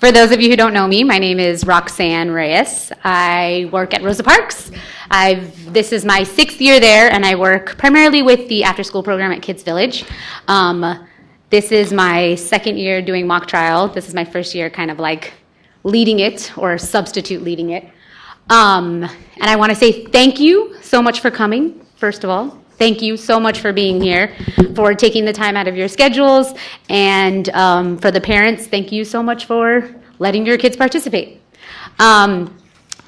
For those of you who don't know me, my name is Roxanne Reyes. I work at Rosa Parks. This is my 6th year there, and I work primarily with the after-school program at Kids Village. This is my 2nd year doing mock trial. This is my 1st year kind of like leading it or substitute leading it. And I want to say thank you so much for coming, first of all. Thank you so much for being here, for taking the time out of your schedules, and for the parents, thank you so much for letting your kids participate. I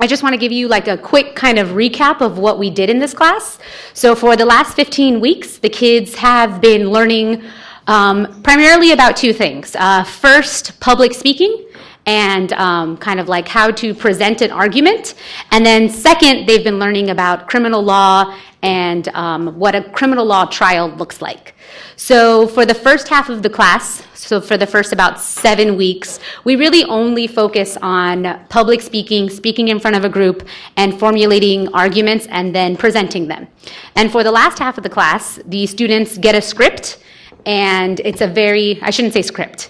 just want to give you like a quick kind of recap of what we did in this class. So for the last 15 weeks, the kids have been learning primarily about 2 things. First, public speaking, and kind of like how to present an argument. And then second, they've been learning about criminal law and what a criminal law trial looks like. So for the first half of the class, so for the first about 7 weeks, we really only focus on public speaking, speaking in front of a group, and formulating arguments and then presenting them. And for the last half of the class, the students get a script, and it's a very, I shouldn't say script,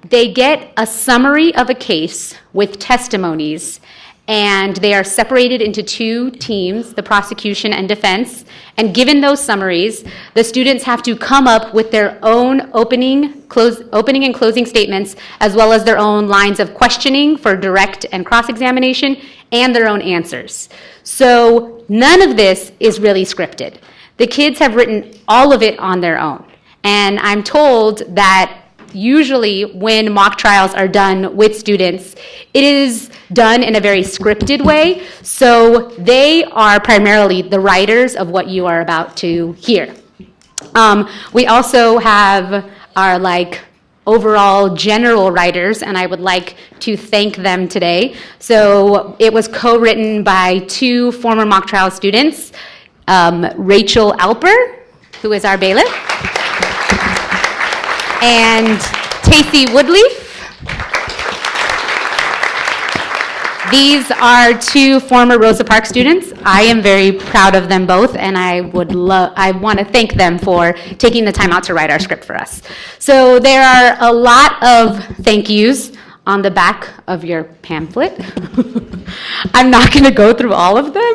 they get a summary of a case with testimonies, and they are separated into 2 teams, the prosecution and defense. And given those summaries, the students have to come up with their own opening and closing statements, as well as their own lines of questioning for direct and cross-examination, and their own answers. So none of this is really scripted. The kids have written all of it on their own. And I'm told that usually when mock trials are done with students, it is done in a very scripted way. So they are primarily the writers of what you are about to hear. We also have our overall general writers, and I would like to thank them today. So it was co-written by 2 former mock trial students, Rachel Alper, who is our bailiff, and Tacey Woodleaf. These are 2 former Rosa Parks students. I am very proud of them both, and I want to thank them for taking the time out to write our script for us. So there are a lot of thank yous on the back of your pamphlet. I'm not going to go through all of them,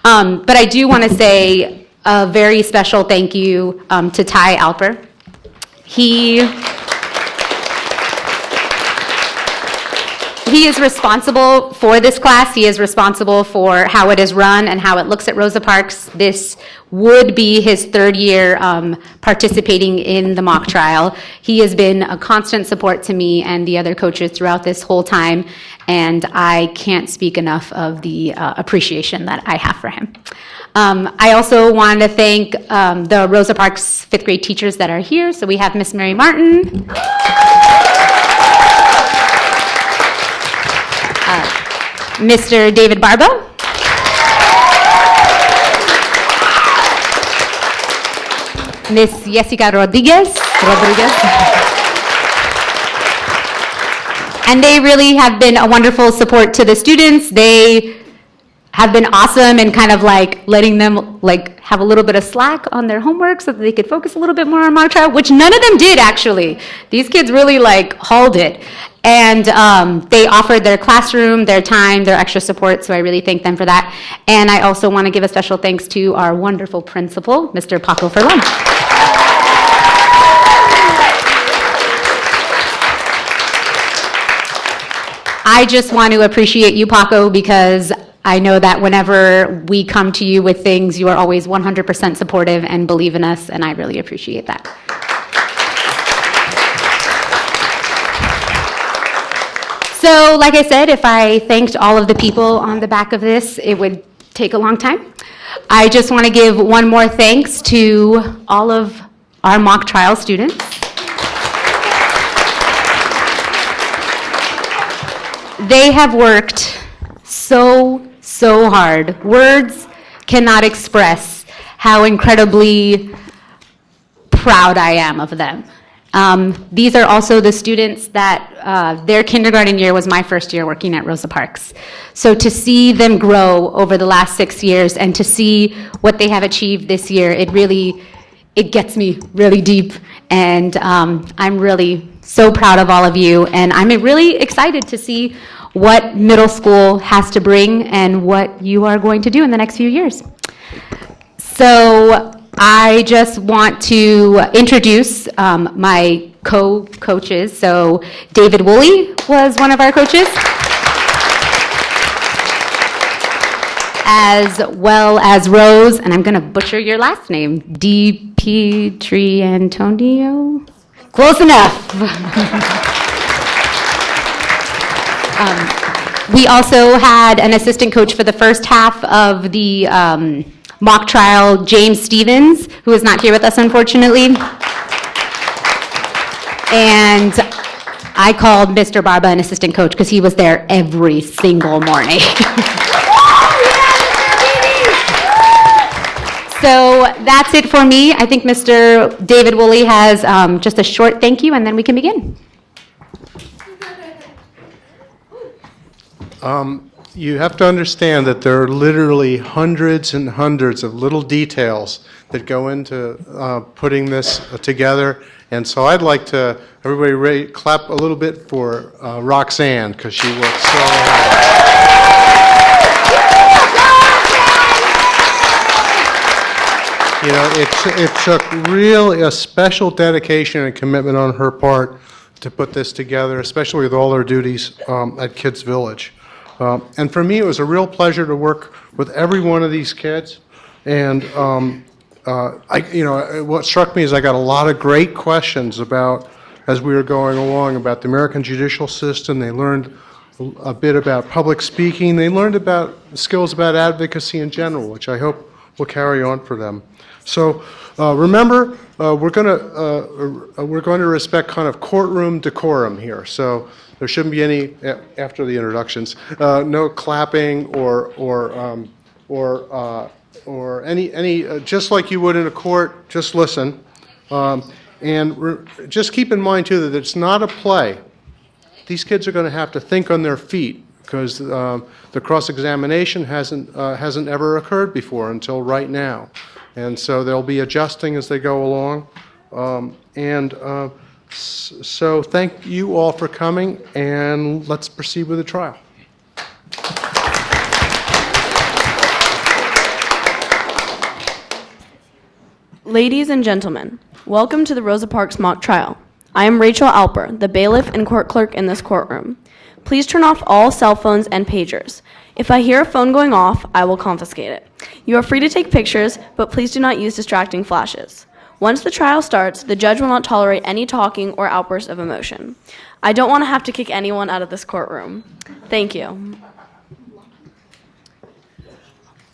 but I do want to say a very special thank you to Ty Alper. He is responsible for this class. He is responsible for how it is run and how it looks at Rosa Parks. This would be his 3rd year participating in the mock trial. He has been a constant support to me and the other coaches throughout this whole time, and I can't speak enough of the appreciation that I have for him. I also want to thank the Rosa Parks 5th grade teachers that are here. So we have Miss Mary Martin, Mr. David Barba, Miss Jessica Rodriguez. And they really have been a wonderful support to the students. They have been awesome and kind of letting them have a little bit of slack on their homework so that they could focus a little bit more on mock trial, which none of them did actually. These kids really hauled it. And they offered their classroom, their time, their extra support, so I really thank them for that. And I also want to give a special thanks to our wonderful principal, Mr. Paco Ferlon. I just want to appreciate you, Paco, because I know that whenever we come to you with things, you are always 100% supportive and believe in us, and I really appreciate that. So, like I said, if I thanked all of the people on the back of this, it would take a long time. I just want to give one more thanks to all of our mock trial students. They have worked so hard. Words cannot express how incredibly proud I am of them. These are also the students that their kindergarten year was my 1st year working at Rosa Parks. So to see them grow over the last 6 years and to see what they have achieved this year, it gets me really deep, and I'm really so proud of all of you, and I'm really excited to see what middle school has to bring and what you are going to do in the next few years. So I just want to introduce my co-coaches. So David Woolley was one of our coaches, as well as Rose, and I'm going to butcher your last name, Antonio. Close enough. We also had an assistant coach for the first half of the mock trial, James Stevens, who is not here with us, unfortunately. And I called Mr. Barba an assistant coach because he was there every single morning. So that's it for me. I think Mr. David Woolley has just a short thank you, and then we can begin. You have to understand that there are literally hundreds and hundreds of little details that go into putting this together. And so I'd like to, everybody clap a little bit for Roxanne, because she worked so hard. You know, it took really a special dedication and commitment on her part to put this together, especially with all her duties at Kids Village. And for me, it was a real pleasure to work with every one of these kids. And what struck me is I got a lot of great questions about, as we were going along, about the American judicial system. They learned a bit about public speaking. They learned about skills about advocacy in general, which I hope will carry on for them. So remember, we're going to respect kind of courtroom decorum here. So there shouldn't be any, after the introductions, no clapping or any just like you would in a court. Just listen, and just keep in mind too that it's not a play. These kids are going to have to think on their feet, because the cross-examination hasn't ever occurred before until right now. And so they'll be adjusting as they go along. So thank you all for coming, and let's proceed with the trial. Ladies and gentlemen, welcome to the Rosa Parks mock trial. I am Rachel Alper, the bailiff and court clerk in this courtroom. Please turn off all cell phones and pagers. If I hear a phone going off, I will confiscate it. You are free to take pictures, but please do not use distracting flashes. Once the trial starts, the judge will not tolerate any talking or outbursts of emotion. I don't want to have to kick anyone out of this courtroom. Thank you.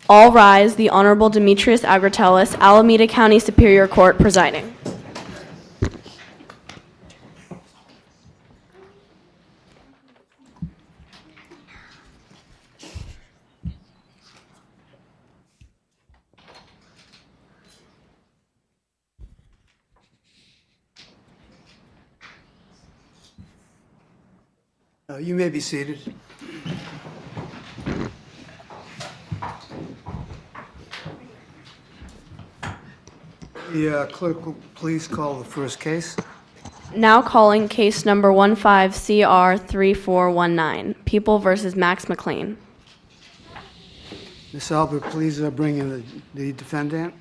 All rise. The Honorable Demetrius Agratellis, Alameda County Superior Court, presiding. You may be seated. The clerk will please call the first case. Now calling case number 15CR3419, People versus Max McLean. Ms. Albert, please bring in the defendant.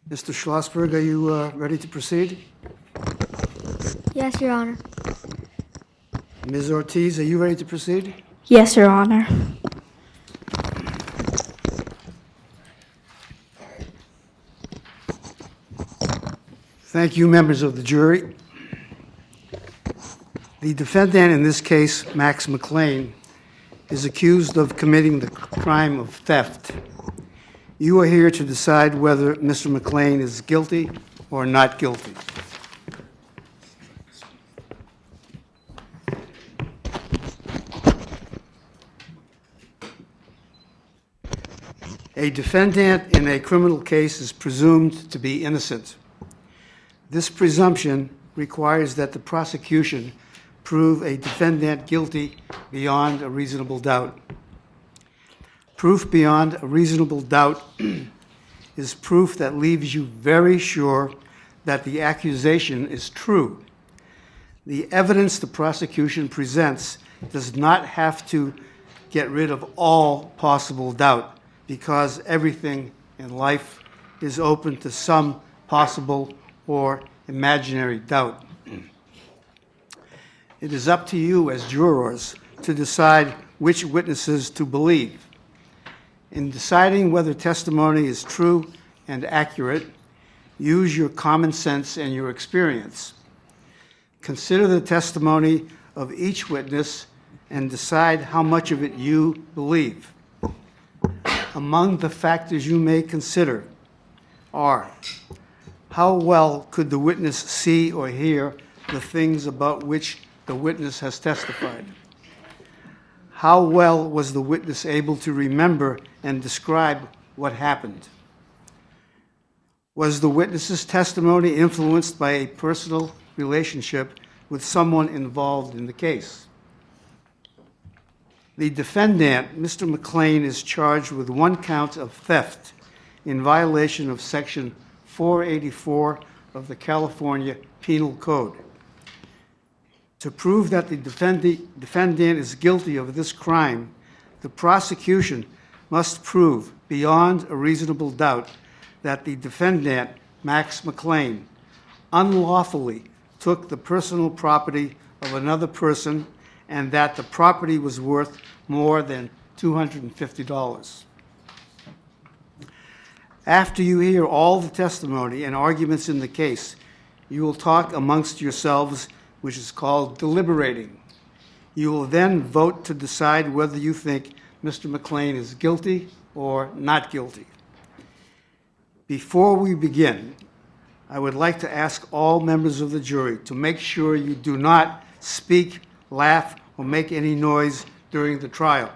Mr. Schlossberg, are you ready to proceed? Yes, Your Honor. Ms. Ortiz, are you ready to proceed? Yes, Your Honor. Thank you, members of the jury. The defendant in this case, Max McLean, is accused of committing the crime of theft. You are here to decide whether Mr. McLean is guilty or not guilty. A defendant in a criminal case is presumed to be innocent. This presumption requires that the prosecution prove a defendant guilty beyond a reasonable doubt. Proof beyond a reasonable doubt is proof that leaves you very sure that the accusation is true. The evidence the prosecution presents does not have to get rid of all possible doubt, because everything in life is open to some possible or imaginary doubt. It is up to you as jurors to decide which witnesses to believe. In deciding whether testimony is true and accurate, use your common sense and your experience. Consider the testimony of each witness and decide how much of it you believe. Among the factors you may consider are: how well could the witness see or hear the things about which the witness has testified? How well was the witness able to remember and describe what happened? Was the witness's testimony influenced by a personal relationship with someone involved in the case? The defendant, Mr. McLean, is charged with one count of theft in violation of Section 484 of the California Penal Code. To prove that the defendant is guilty of this crime, the prosecution must prove beyond a reasonable doubt that the defendant, Max McLean, unlawfully took the personal property of another person and that the property was worth more than $250. After you hear all the testimony and arguments in the case, you will talk amongst yourselves, which is called deliberating. You will then vote to decide whether you think Mr. McLean is guilty or not guilty. Before we begin, I would like to ask all members of the jury to make sure you do not speak, laugh, or make any noise during the trial.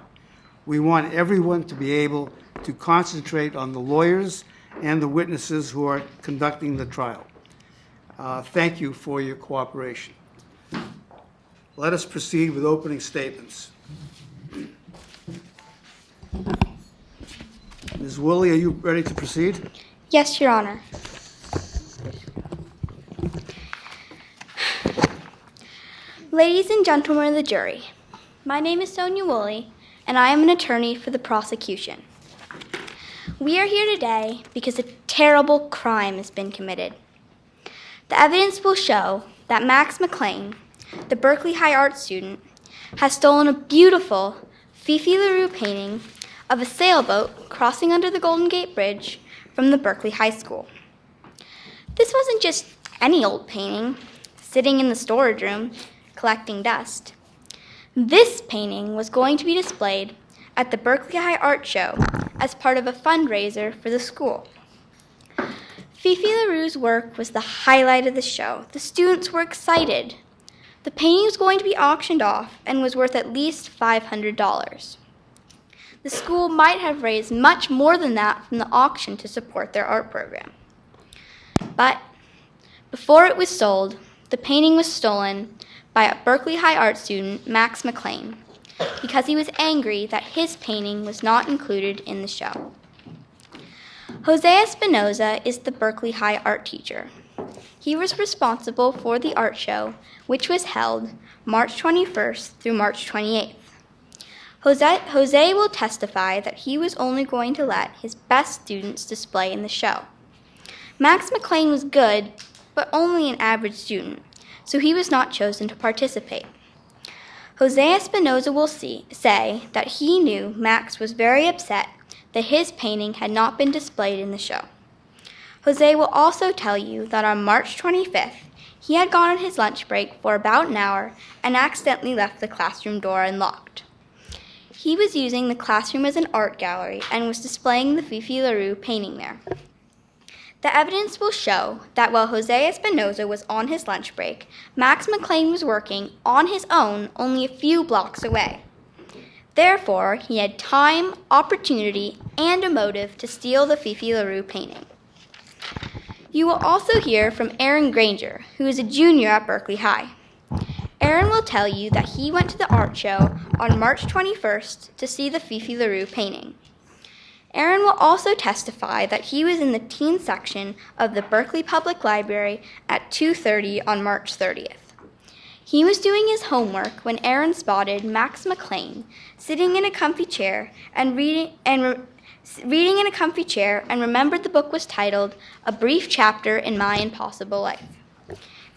We want everyone to be able to concentrate on the lawyers and the witnesses who are conducting the trial. Thank you for your cooperation. Let us proceed with opening statements. Ms. Woolley, are you ready to proceed? Yes, Your Honor. Ladies and gentlemen of the jury, my name is Sonia Woolley, and I am an attorney for the prosecution. We are here today because a terrible crime has been committed. The evidence will show that Max McLean, the Berkeley High Art student, has stolen a beautiful Fifi LaRue painting of a sailboat crossing under the Golden Gate Bridge from the Berkeley High School. This wasn't just any old painting sitting in the storage room collecting dust. This painting was going to be displayed at the Berkeley High Art Show as part of a fundraiser for the school. Fifi LaRue's work was the highlight of the show. The students were excited. The painting was going to be auctioned off and was worth at least $500. The school might have raised much more than that from the auction to support their art program. But before it was sold, the painting was stolen by a Berkeley High Art student, Max McLean, because he was angry that his painting was not included in the show. Jose Espinoza is the Berkeley High art teacher. He was responsible for the art show, which was held March 21st through March 28th. Jose will testify that he was only going to let his best students display in the show. Max McLean was good, but only an average student, so he was not chosen to participate. Jose Espinoza will say that he knew Max was very upset that his painting had not been displayed in the show. Jose will also tell you that on March 25th, he had gone on his lunch break for about an hour and accidentally left the classroom door unlocked. He was using the classroom as an art gallery and was displaying the Fifi LaRue painting there. The evidence will show that while Jose Espinoza was on his lunch break, Max McLean was working on his own only a few blocks away. Therefore, he had time, opportunity, and a motive to steal the Fifi LaRue painting. You will also hear from Aaron Granger, who is a junior at Berkeley High. Aaron will tell you that he went to the art show on March 21st to see the Fifi LaRue painting. Aaron will also testify that he was in the teen section of the Berkeley Public Library at 2:30 on March 30th. He was doing his homework when Aaron spotted Max McLean sitting in a comfy chair and reading in a comfy chair and remembered the book was titled A Brief Chapter in My Impossible Life.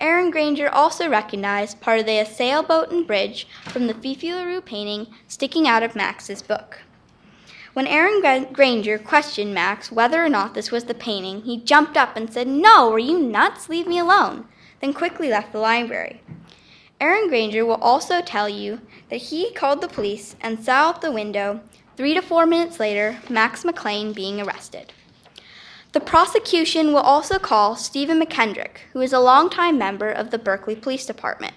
Aaron Granger also recognized part of the sailboat and bridge from the Fifi LaRue painting sticking out of Max's book. When Aaron Granger questioned Max whether or not this was the painting, he jumped up and said, "No, are you nuts? Leave me alone," then quickly left the library. Aaron Granger will also tell you that he called the police and saw out the window 3 to 4 minutes later Max McLean being arrested. The prosecution will also call Stephen McKendrick, who is a longtime member of the Berkeley Police Department.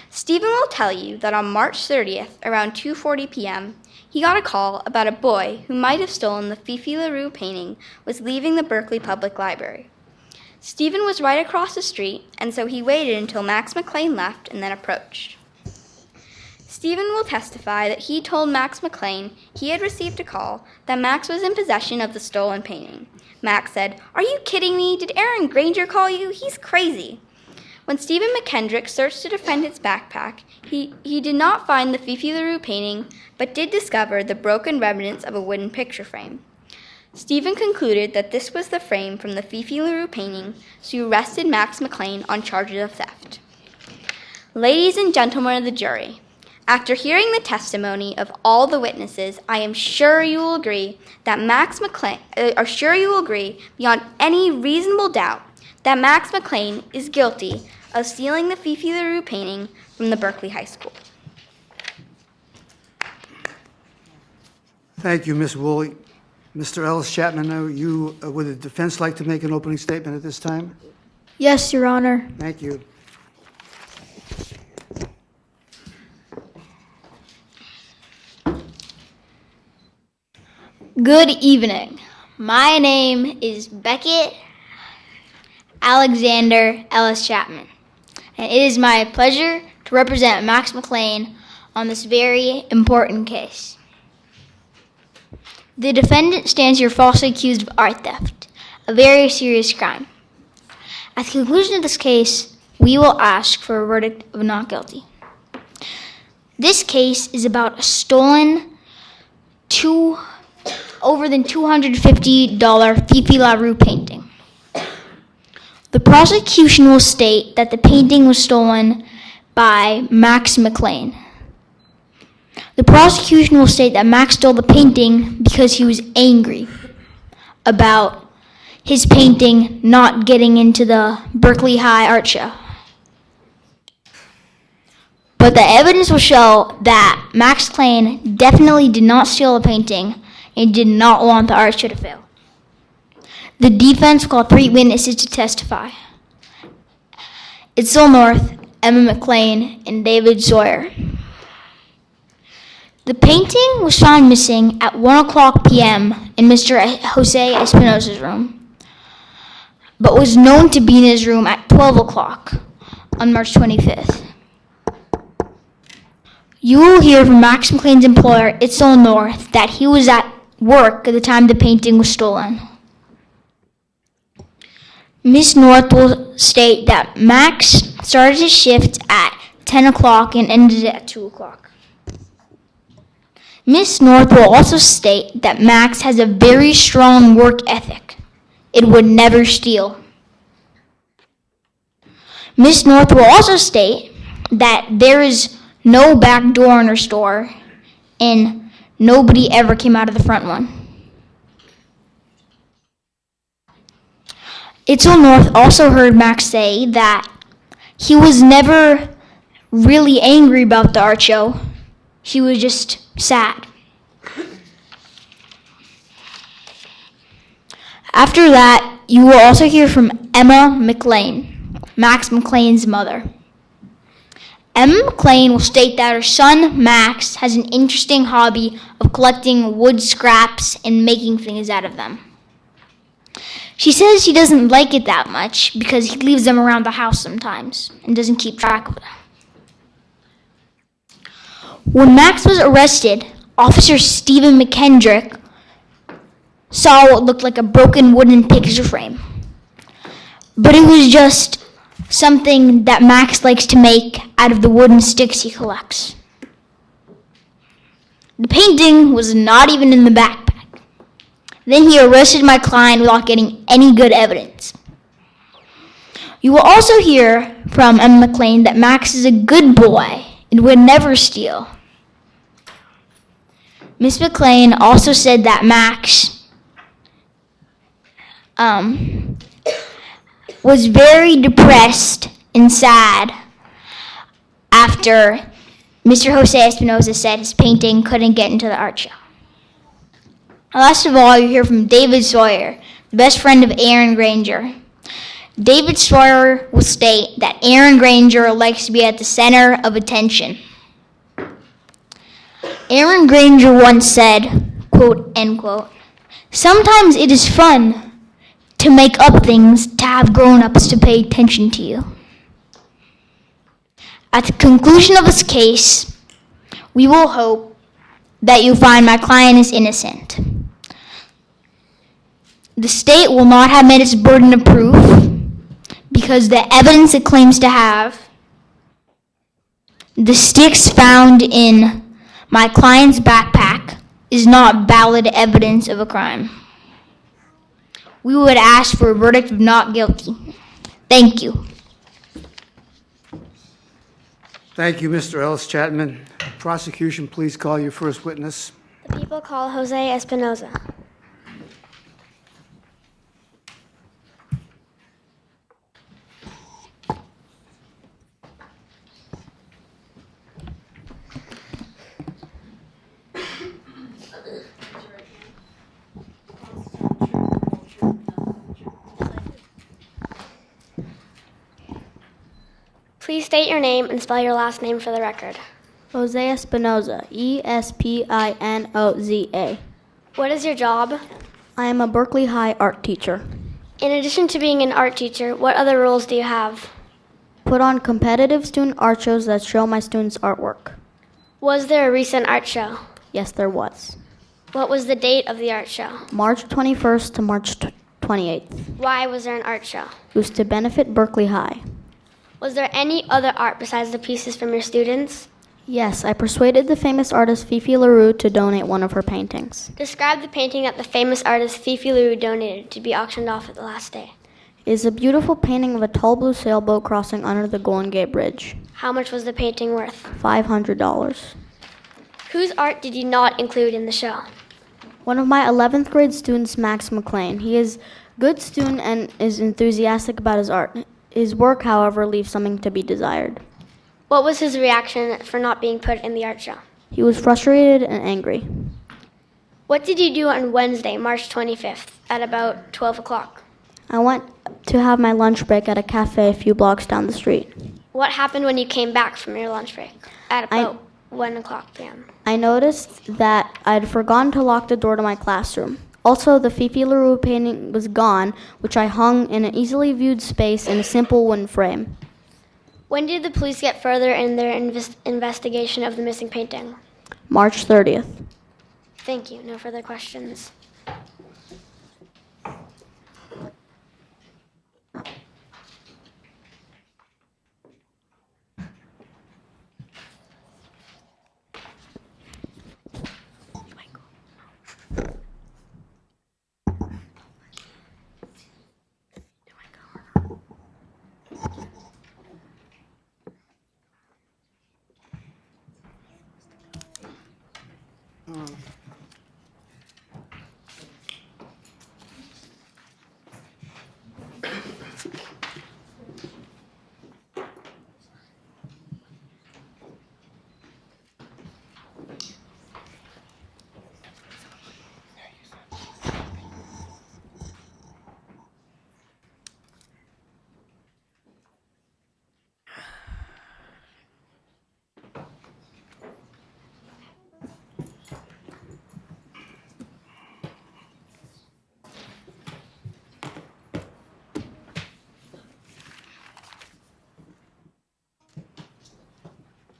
Stephen will tell you that on March 30th, around 2:40 p.m., he got a call about a boy who might have stolen the Fifi LaRue painting was leaving the Berkeley Public Library. Stephen was right across the street, and so he waited until Max McLean left and then approached. Stephen will testify that he told Max McLean he had received a call that Max was in possession of the stolen painting. Max said, "Are you kidding me? Did Aaron Granger call you? He's crazy." When Stephen McKendrick searched the defendant's backpack, he did not find the Fifi LaRue painting, but did discover the broken remnants of a wooden picture frame. Stephen concluded that this was the frame from the Fifi LaRue painting, so he arrested Max McLean on charges of theft. Ladies and gentlemen of the jury, after hearing the testimony of all the witnesses, I am sure you will agree that beyond any reasonable doubt that Max McLean is guilty of stealing the Fifi LaRue painting from the Berkeley High School. Thank you, Ms. Woolley. Mr. Ellis Chapman, would the defense like to make an opening statement at this time? Yes, Your Honor. Thank you. Good evening. My name is Beckett Alexander Ellis Chapman, and it is my pleasure to represent Max McLean on this very important case. The defendant stands here falsely accused of art theft, a very serious crime. At the conclusion of this case, we will ask for a verdict of not guilty. This case is about a stolen over than $250 Fifi LaRue painting. The prosecution will state that the painting was stolen by Max McLean. The prosecution will state that Max stole the painting because he was angry about his painting not getting into the Berkeley High art show. But the evidence will show that Max McLean definitely did not steal the painting and did not want the art show to fail. The defense will call 3 witnesses to testify. Itzel North, Emma McLean, and David Sawyer. The painting was found missing at 1:00 p.m. in Mr. Jose Espinosa's room, but was known to be in his room at 12:00 on March 25th. You will hear from Max McLean's employer, Itzel North, that he was at work at the time the painting was stolen. Ms. North will state that Max started his shift at 10:00 and ended it at 2:00. Ms. North will also state that Max has a very strong work ethic. It would never steal. Ms. North will also state that there is no back door in her store and nobody ever came out of the front one. Itzel North also heard Max say that he was never really angry about the art show. He was just sad. After that, you will also hear from Emma McLean, Max McLean's mother. Emma McLean will state that her son, Max, has an interesting hobby of collecting wood scraps and making things out of them. She says he doesn't like it that much because he leaves them around the house sometimes and doesn't keep track of them. When Max was arrested, Officer Stephen McKendrick saw what looked like a broken wooden picture frame. But it was just something that Max likes to make out of the wooden sticks he collects. The painting was not even in the backpack. Then he arrested my client without getting any good evidence. You will also hear from Emma McLean that Max is a good boy and would never steal. Miss McLean also said that Max was very depressed and sad after Mr. Jose Espinosa said his painting couldn't get into the art show. Last of all, you hear from David Sawyer, the best friend of Aaron Granger. David Sawyer will state that Aaron Granger likes to be at the center of attention. Aaron Granger once said, quote, end quote, "Sometimes it is fun to make up things to have grown-ups to pay attention to you." At the conclusion of this case, we will hope that you find my client is innocent. The state will not have met its burden of proof because the evidence it claims to have, the sticks found in my client's backpack, is not valid evidence of a crime. We would ask for a verdict of not guilty. Thank you. Thank you, Mr. Ellis Chapman. Prosecution, please call your first witness. The people call Jose Espinosa. Please state your name and spell your last name for the record. Jose Espinoza, Espinoza. What is your job? I am a Berkeley High art teacher. In addition to being an art teacher, what other roles do you have? Put on competitive student art shows that show my students' artwork. Was there a recent art show? Yes, there was. What was the date of the art show? March 21st to March 28th. Why was there an art show? It was to benefit Berkeley High. Was there any other art besides the pieces from your students? Yes, I persuaded the famous artist Fifi LaRue to donate one of her paintings. Describe the painting that the famous artist Fifi LaRue donated to be auctioned off at the last day. It is a beautiful painting of a tall blue sailboat crossing under the Golden Gate Bridge. How much was the painting worth? $500. Whose art did you not include in the show? One of my 11th grade students, Max McLean. He is a good student and is enthusiastic about his art. His work, however, leaves something to be desired. What was his reaction for not being put in the art show? He was frustrated and angry. What did you do on Wednesday, March 25th, at about 12 o'clock? I went to have my lunch break at a cafe a few blocks down the street. What happened when you came back from your lunch break at about 1 o'clock p.m.? I noticed that I'd forgotten to lock the door to my classroom. Also, the Fifi LaRue painting was gone, which I hung in an easily viewed space in a simple wooden frame. When did the police get further in their investigation of the missing painting? March 30th. Thank you. No further questions.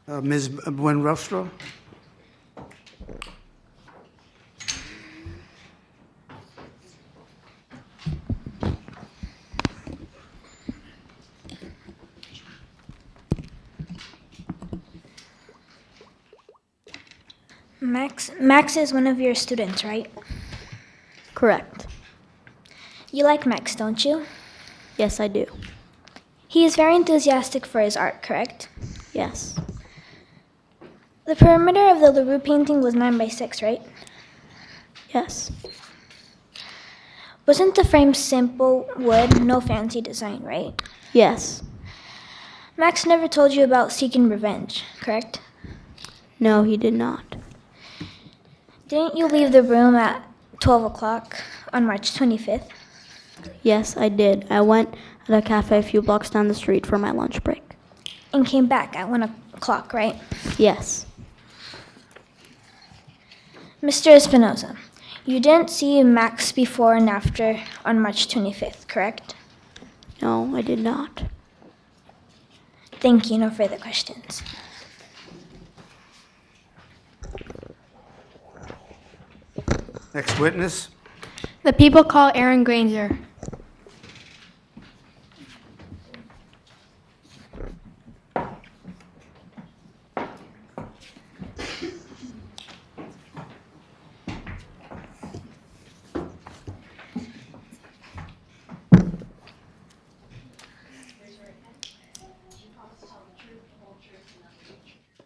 Ms. Buenrostro? Max is one of your students, right? Correct. You like Max, don't you? Yes, I do. He is very enthusiastic for his art, correct? Yes. The perimeter of the LaRue painting was 9 by 6, right? Yes. Wasn't the frame simple wood, no fancy design, right? Yes. Max never told you about seeking revenge, correct? No, he did not. Didn't you leave the room at 12 o'clock on March 25th? Yes, I did. I went at a cafe a few blocks down the street for my lunch break. And came back at 1 o'clock, right? Yes. Mr. Espinosa, you didn't see Max before and after on March 25th, correct? No, I did not. Thank you. No further questions. Next witness? The people call Aaron Granger.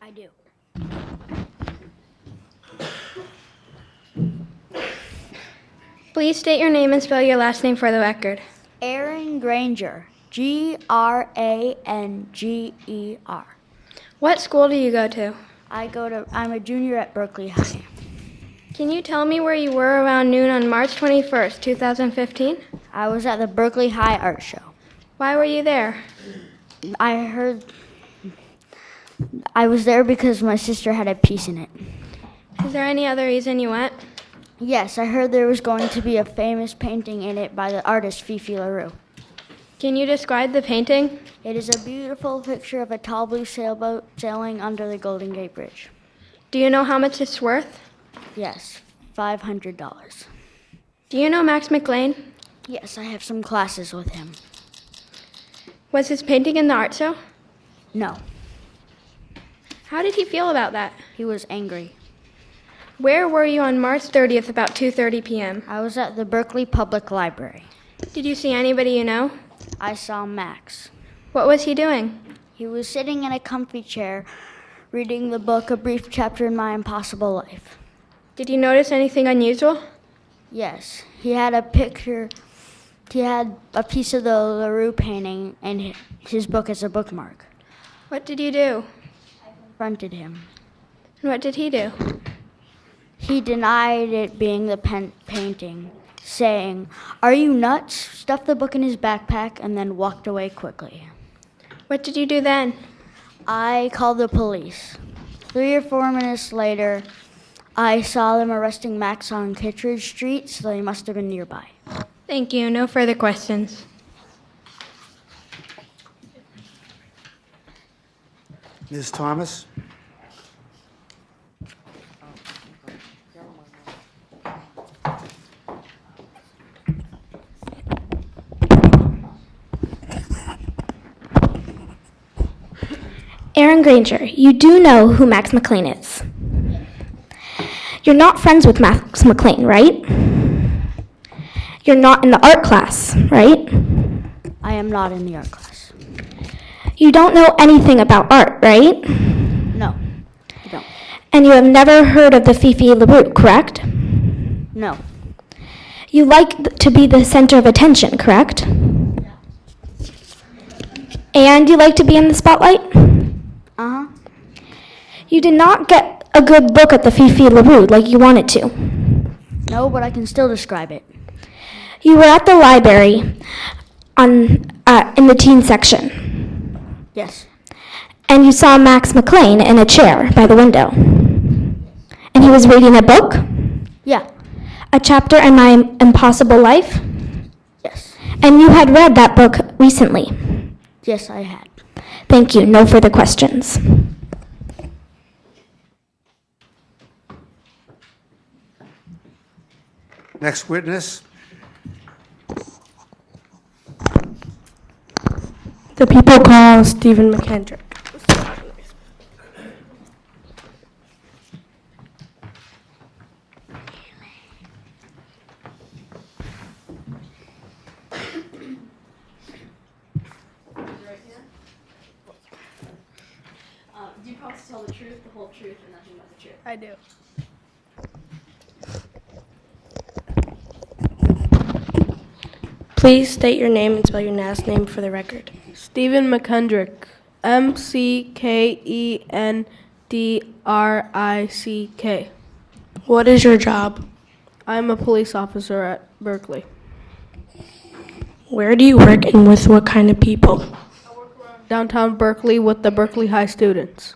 I do. Please state your name and spell your last name for the record. Aaron Granger. Granger. What school do you go to? I'm a junior at Berkeley High. Can you tell me where you were around noon on March 21st, 2015? I was at the Berkeley High Art Show. Why were you there? I was there because my sister had a piece in it. Is there any other reason you went? Yes, I heard there was going to be a famous painting in it by the artist Fifi LaRue. Can you describe the painting? It is a beautiful picture of a tall blue sailboat sailing under the Golden Gate Bridge. Do you know how much it's worth? Yes, $500. Do you know Max McLean? Yes, I have some classes with him. Was his painting in the art show? No, How did he feel about that? he was angry. Where were you on March 30th about 2:30 p.m.? I was at the Berkeley Public Library. Did you see anybody you know? I saw Max. What was he doing? He was sitting in a comfy chair, reading the book A Brief Chapter in My Impossible Life. Did you notice anything unusual? Yes, he had a picture. He had a piece of the LaRue painting and his book as a bookmark. What did you do? Confronted him. And what did he do? He denied it being the painting, saying, "Are you nuts?" stuffed the book in his backpack, and then walked away quickly. What did you do then? I called the police. 3 or 4 minutes later, I saw them arresting Max on Kittredge Street, so they must have been nearby. Thank you. No further questions. Ms. Thomas? Aaron Granger, you do know who Max McLean is. You're not friends with Max McLean, right? You're not in the art class, right? I am not in the art class. You don't know anything about art, right? No, I don't. And you have never heard of the Fifi LaRue, correct? No, You like to be the center of attention, correct? And you like to be in the spotlight? uh-huh. You did not get a good look at the Fifi LaRue like you wanted to. No, but I can still describe it. You were at the library in the teen section, Yes, and you saw Max McLean in a chair by the window. And he was reading a book, yeah, a chapter in My Impossible Life, yes, and you had read that book recently. yes, I had. Thank you. No further questions. Next witness. The people call Stephen McKendrick. Do you promise to tell the truth, the whole truth, and nothing but the truth? I do. Please state your name and spell your last name for the record. Stephen McKendrick. McKendrick. What is your job? I'm a police officer at Berkeley. Where do you work and with what kind of people? Downtown Berkeley with the Berkeley High students.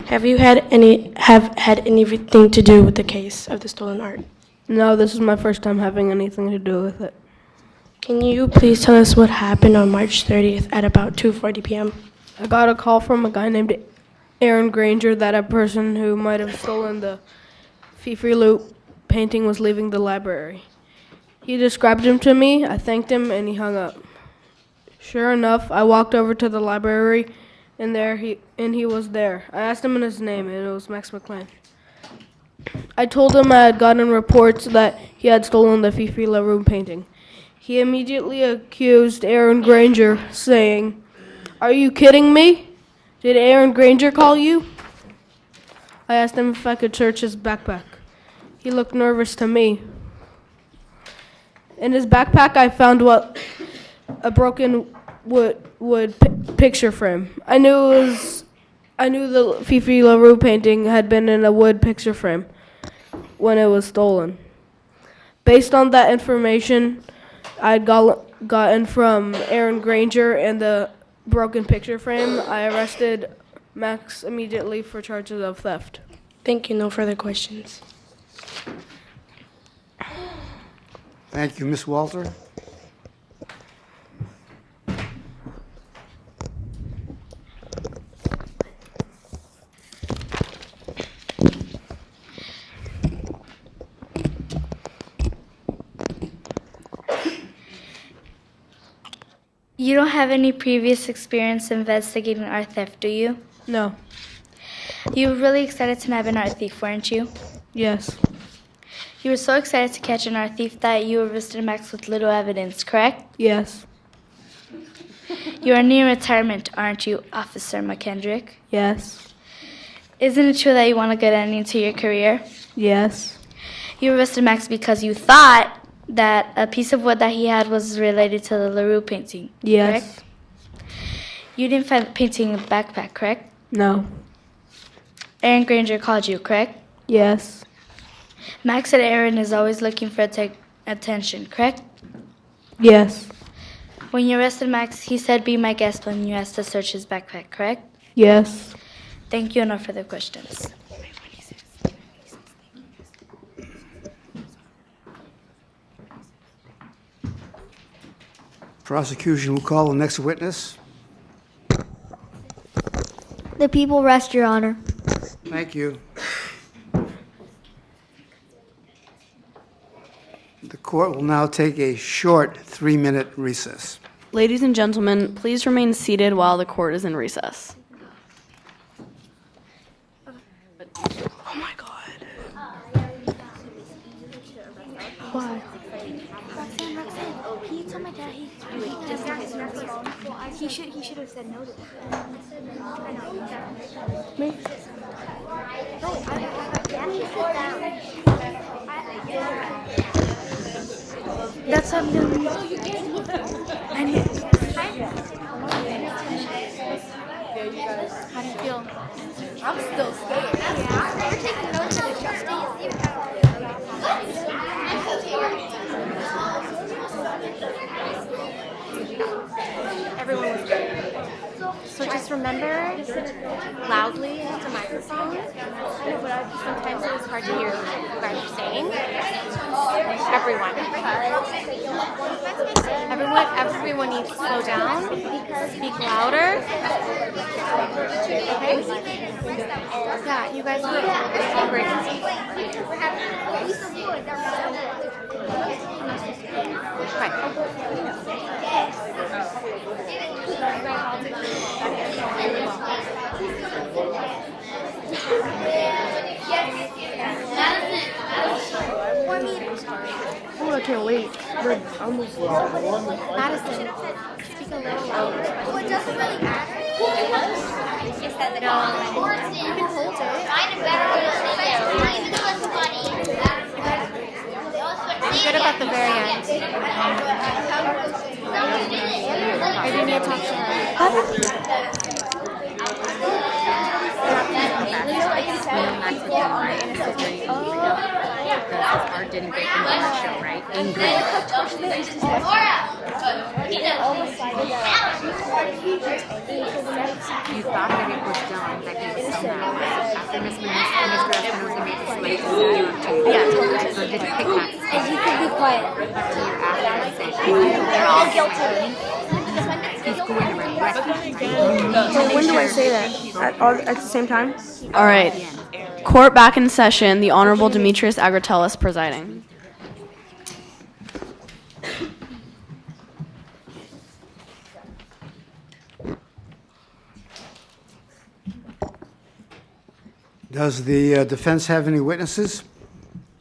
Have had anything to do with the case of the stolen art? No, this is my first time having anything to do with it. Can you please tell us what happened on March 30th at about 2:40 p.m.? I got a call from a guy named Aaron Granger that a person who might have stolen the Fifi Loop painting was leaving the library. He described him to me, I thanked him, and he hung up. Sure enough, I walked over to the library, and he was there. I asked him his name, and it was Max McLean. I told him I had gotten reports that he had stolen the Fifi LaRue painting. He immediately accused Aaron Granger, saying, "Are you kidding me? Did Aaron Granger call you?" I asked him if I could search his backpack. He looked nervous to me. In his backpack, I found a broken wood picture frame. I knew the Fifi LaRue painting had been in a wood picture frame when it was stolen. Based on that information I'd gotten from Aaron Granger and the broken picture frame, I arrested Max immediately for charges of theft. Thank you. No further questions. Thank you. Ms. Walter? You don't have any previous experience investigating art theft, do you? No. You were really excited to nab an art thief, weren't you? Yes. You were so excited to catch an art thief that you arrested Max with little evidence, correct? Yes. You are near retirement, aren't you, Officer McKendrick? Yes. Isn't it true that you want a good ending to your career? Yes. You arrested Max because you thought that a piece of wood that he had was related to the LaRue painting, Yes. correct? You didn't find the painting in the backpack, correct? No. Aaron Granger called you, correct? Yes. Max said Aaron is always looking for attention, correct? Yes. When you arrested Max, he said, "Be my guest," when you asked to search his backpack, correct? Yes. Thank you. No further questions. Prosecution will call the next witness. The people rest, Your Honor. Thank you. The court will now take a short 3-minute recess. Ladies and gentlemen, please remain seated while the court is in recess. Oh my God. Why? He told my dad he should have said no to that. Me? That's something. How do you feel? I'm still scared. You're taking notes of Everyone was So just remember loudly into the microphone. I know, but sometimes it is hard to hear what you guys are saying. Everyone needs to slow down. Speak louder. Okay? Yeah, you guys are great. Oh, I can't wait. We're almost Madison, speak a little louder. Well, it doesn't really matter. It's just that you can hold it. You're good about the very end. Maybe you need to talk to Art didn't break into the show, right? Ingrid. You thought that it was done, that he was somehow. After Miss Espinosa made the slate, so did you pick Max? And you can be quiet. They're all guilty. He's going to regret. When do I say that? At the same time? All right. Court back in session. The Honorable Demetrius Agratellis presiding. Does the defense have any witnesses?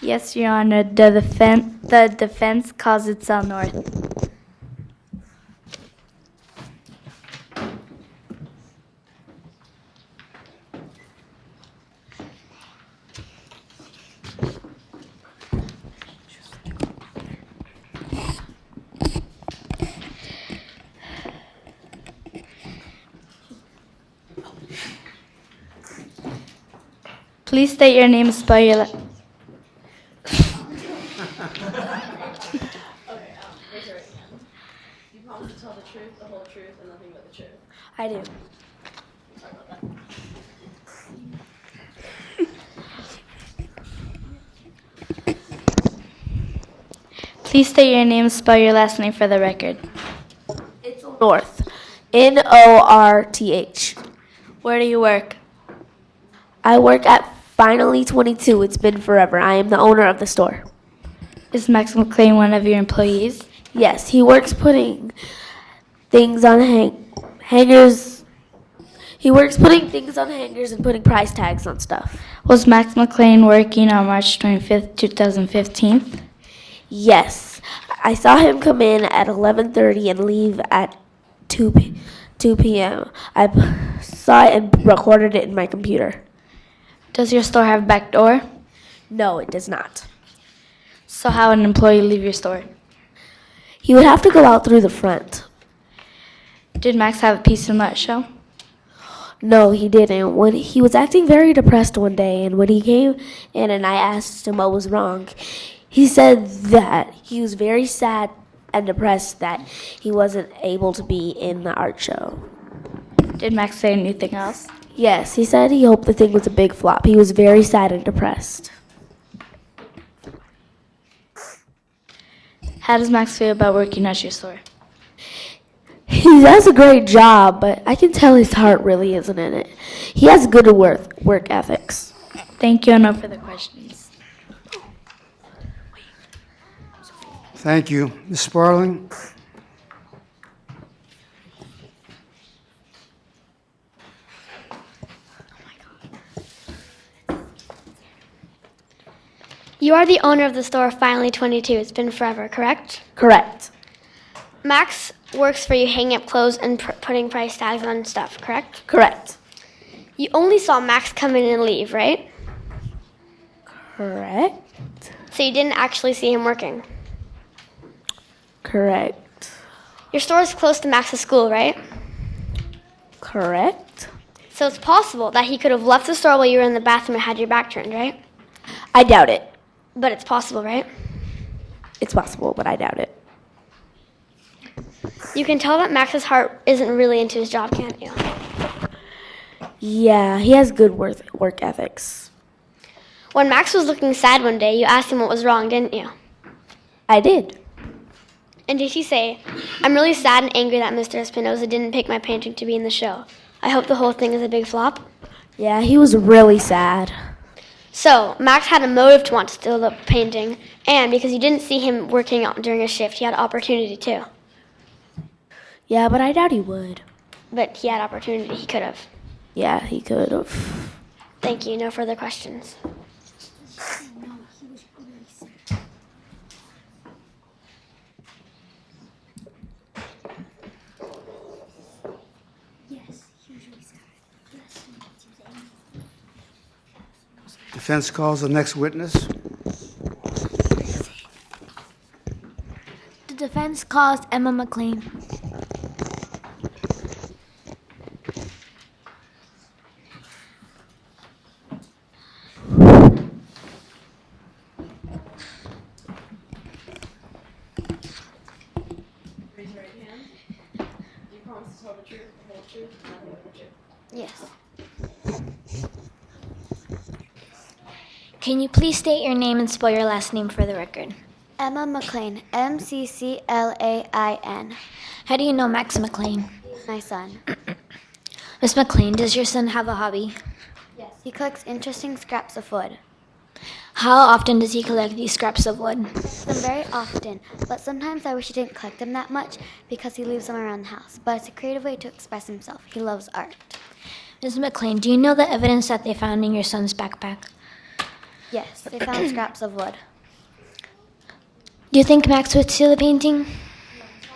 Yes, Your Honor. The defense calls it Cell North. Please state your name and spell your I do. Please state your name and spell your last name for the record. It's North. North. Where do you work? I work at Finally 22. It's been forever. I am the owner of the store. Is Max McLean one of your employees? Yes, he works putting things on hangers. He works putting things on hangers and putting price tags on stuff. Was Max McLean working on March 25th, 2015? Yes, I saw him come in at 11:30 and leave at 2 p.m. I saw it and recorded it in my computer. Does your store have a back door? No, it does not. So how would an employee leave your store? He would have to go out through the front. Did Max have a piece in that show? No, he didn't. When he was acting very depressed one day, and when he came in and I asked him what was wrong, he said that he was very sad and depressed that he wasn't able to be in the art show. Did Max say anything else? Yes, he said he hoped the thing was a big flop. He was very sad and depressed. How does Max feel about working at your store? He does a great job, but I can tell his heart really isn't in it. He has good work ethics. Thank you. No further questions. Thank you. Ms. Sparling? You are the owner of the store Finally 22. It's been forever, correct? Correct. Max works for you hanging up clothes and putting price tags on stuff, correct? Correct. You only saw Max come in and leave, right? Correct. So you didn't actually see him working. Correct. Your store is close to Max's school, right? Correct. So it's possible that he could have left the store while you were in the bathroom and had your back turned, right? I doubt it. But it's possible, right? It's possible, but I doubt it. You can tell that Max's heart isn't really into his job, can't you? Yeah, he has good work ethics. When Max was looking sad one day, you asked him what was wrong, didn't you? I did. And did he say, "I'm really sad and angry that Mr. Espinosa didn't pick my painting to be in the show. I hope the whole thing is a big flop"? Yeah, he was really sad. So, Max had a motive to want to steal the painting, and because you didn't see him working out during a shift, he had opportunity too. Yeah, but I doubt he would. But he had opportunity, he could have. Yeah, he could have. Thank you, no further questions. Defense calls the next witness. The defense calls Emma McLean. Yes. Can you please state your name and spell your last name for the record? Emma McLean, McClain. How do you know Max McLean? My son. Miss McLean, does your son have a hobby? Yes. He collects interesting scraps of wood. How often does he collect these scraps of wood? Them very often, but sometimes I wish he didn't collect them that much because he leaves them around the house. But it's a creative way to express himself. He loves art. Ms. McLean, do you know the evidence that they found in your son's backpack? Yes, they found scraps of wood. Do you think Max would steal the painting?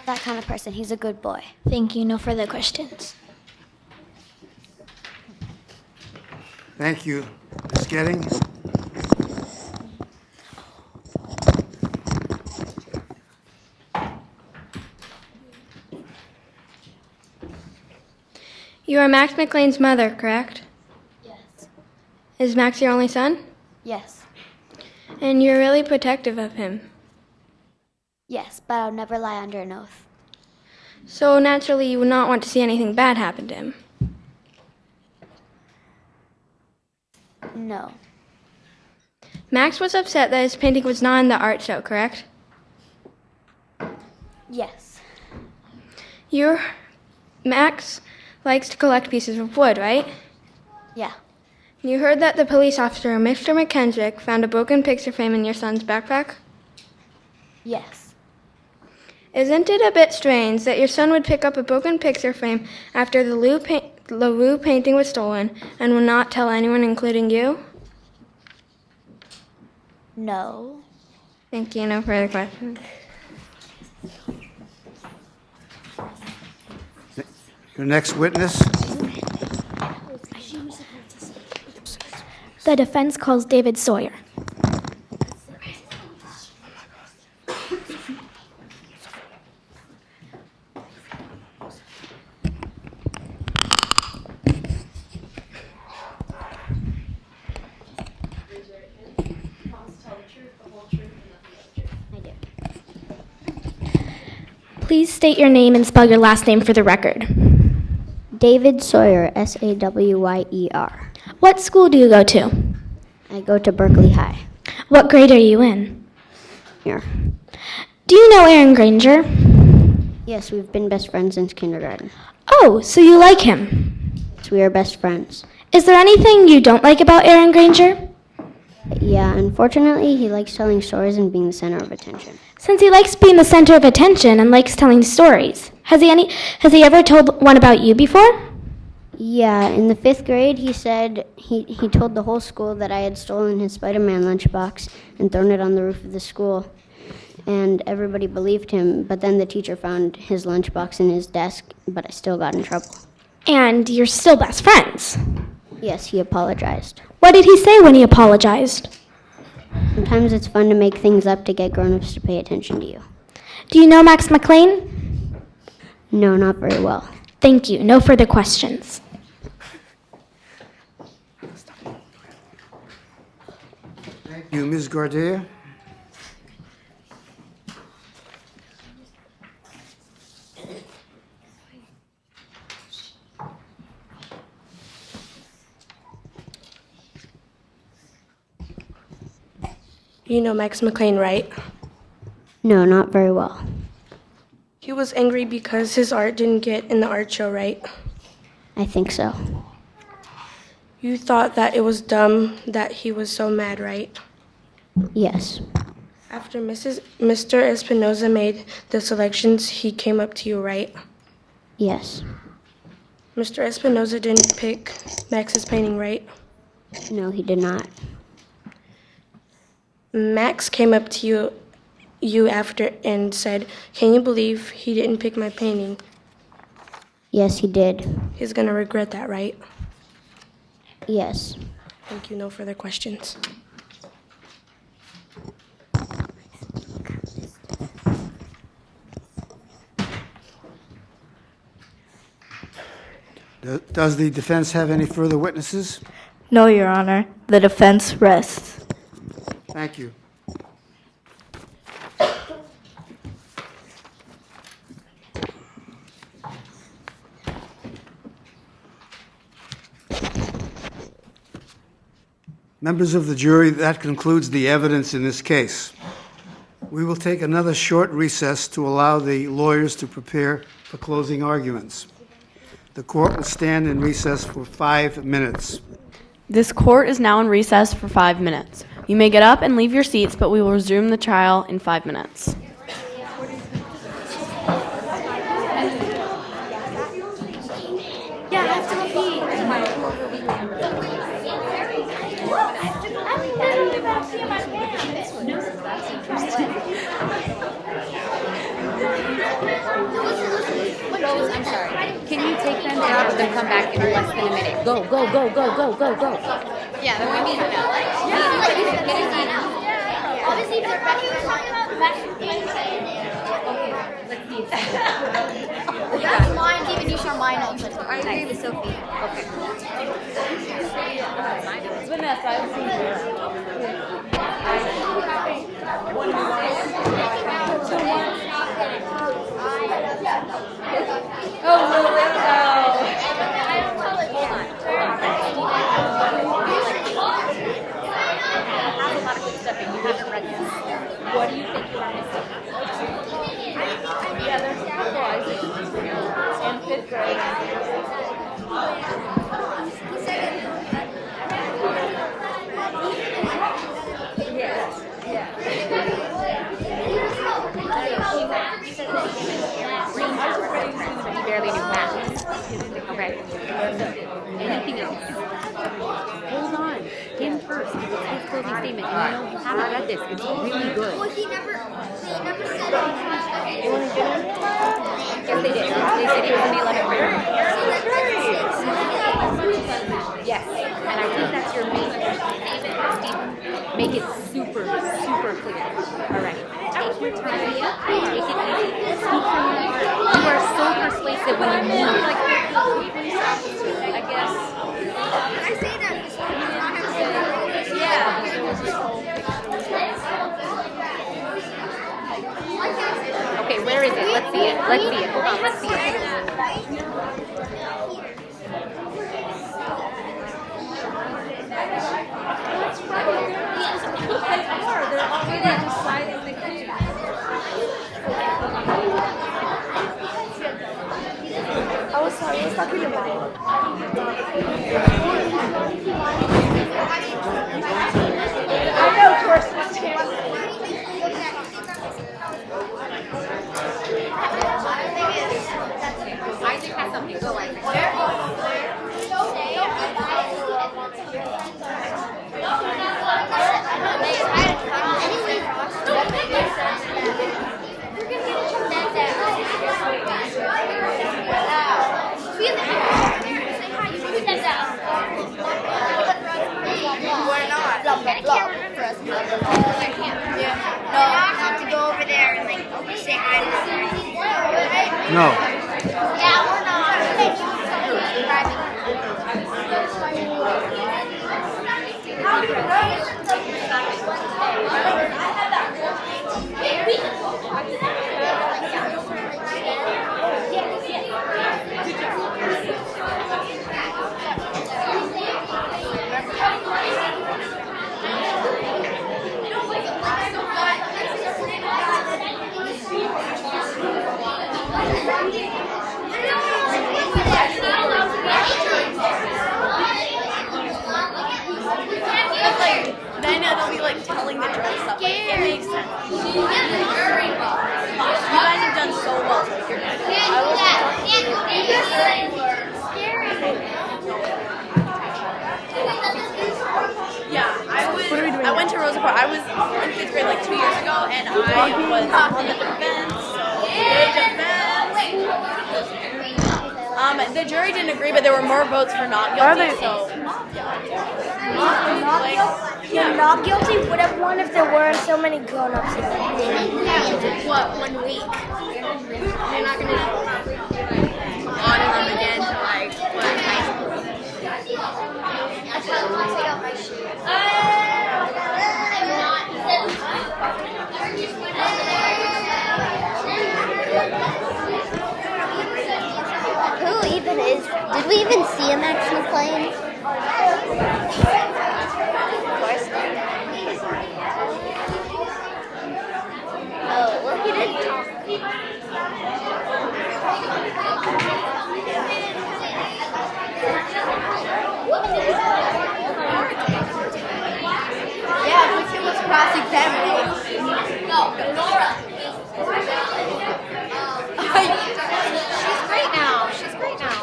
That kind of person. He's a good boy. Thank you. No further questions. Thank you. Ms. Getting? You are Max McLean's mother, correct? Yes. Is Max your only son? Yes. And you're really protective of him. Yes, but I'll never lie under an oath. So naturally, you would not want to see anything bad happen to him. No. Max was upset that his painting was not in the art show, correct? Yes. Max likes to collect pieces of wood, right? Yeah. You heard that the police officer, Mr. McKendrick, found a broken picture frame in your son's backpack? Yes. Isn't it a bit strange that your son would pick up a broken picture frame after the LaRue painting was stolen and would not tell anyone, including you? No. Thank you. No further questions. Your next witness. The defense calls David Sawyer. I do. Please state your name and spell your last name for the record. David Sawyer, Sawyer. What school do you go to? I go to Berkeley High. What grade are you in? Here. Do you know Aaron Granger? Yes, we've been best friends since kindergarten. Oh, so you like him. Yes, we are best friends. Is there anything you don't like about Aaron Granger? Yeah, unfortunately, he likes telling stories and being the center of attention. Since he likes being the center of attention and likes telling stories, has he ever told one about you before? Yeah, in the 5th grade, he said he told the whole school that I had stolen his Spider-Man lunchbox and thrown it on the roof of the school. And everybody believed him, but then the teacher found his lunchbox in his desk, but I still got in trouble. And you're still best friends. Yes, he apologized. What did he say when he apologized? Sometimes it's fun to make things up to get grown-ups to pay attention to you. Do you know Max McLean? No, not very well. Thank you. No further questions. Thank you. Ms. Gardea? You know Max McLean, right? No, not very well. He was angry because his art didn't get in the art show, right? I think so. You thought that it was dumb that he was so mad, right? Yes. After Mr. Espinoza made the selections, he came up to you, right? Yes. Mr. Espinoza didn't pick Max's painting, right? No, he did not. Max came up to you after and said, "Can you believe he didn't pick my painting?" Yes, he did. He's gonna regret that, right? Yes. Thank you. No further questions. Does the defense have any further witnesses? No, Your Honor. The defense rests. Thank you. Members of the jury, that concludes the evidence in this case. We will take another short recess to allow the lawyers to prepare for closing arguments. The court will stand in recess for 5 minutes. This court is now in recess for 5 minutes. You may get up and leave your seats, but we will resume the trial in 5 minutes. Yeah, I have to repeat. I'm sorry. Can you take them and have them come back in less than a minute? Go, go, go, go, go, go, go. Yeah, then we need to know. Obviously, if they're better, we're talking about That's mine, even you saw mine also. I agree with Sophie. Okay. Vanessa, I've seen What do you think you are missing? Yeah, there's capitalizing in 5th grade. He barely knew math. Okay. Anything else? Hold on. Him first. It's his closing statement. And you know you haven't read this. It's really good. Well, he never said You want to get him? Yes, they did. They said he was in the 11th grade. Yes. And I think that's your main statement, Stephen. Make it super, super clear. All right. Take your time. Take it easy. Speak from your heart. You are so persuasive when you mean it. I guess. I say that. Yeah. Okay, where is it? Let's see it. Let's see it. Hold on, let's see it. They're already deciding the case. I was talking about I know, Christmas too. Isaac has something. Go, Isaac. I can't remember us. I can't. Yeah. No, I have to go over there and like say hi to them. No. Yeah, we're not. part. I was in 5th grade like 2 years ago, and I was on the defense. The jury didn't agree, but there were more votes for not guilty. So Not guilty would have won if there weren't so many grown-ups here. What, 1 week? They're not going to honor them again to like, what, high school? Who even is? Did we even see a Max McLean? Oh, well, he didn't talk. Yeah, we can was cross-examining. No, Laura. She's great now. She's great now.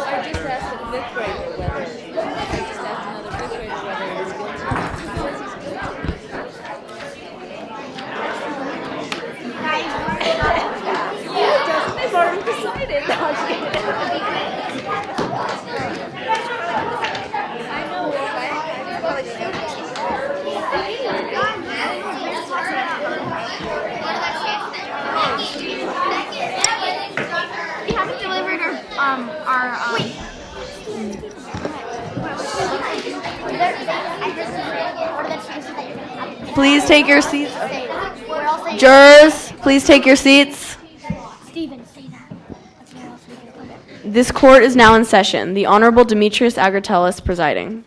I just asked a 5th grader whether. I just asked another 5th grader whether he was guilty. They've already decided. No, I'm just kidding. I know. We haven't delivered our please take your seats. Jurors, please take your seats. This court is now in session. The Honorable Demetrius Agratellis presiding.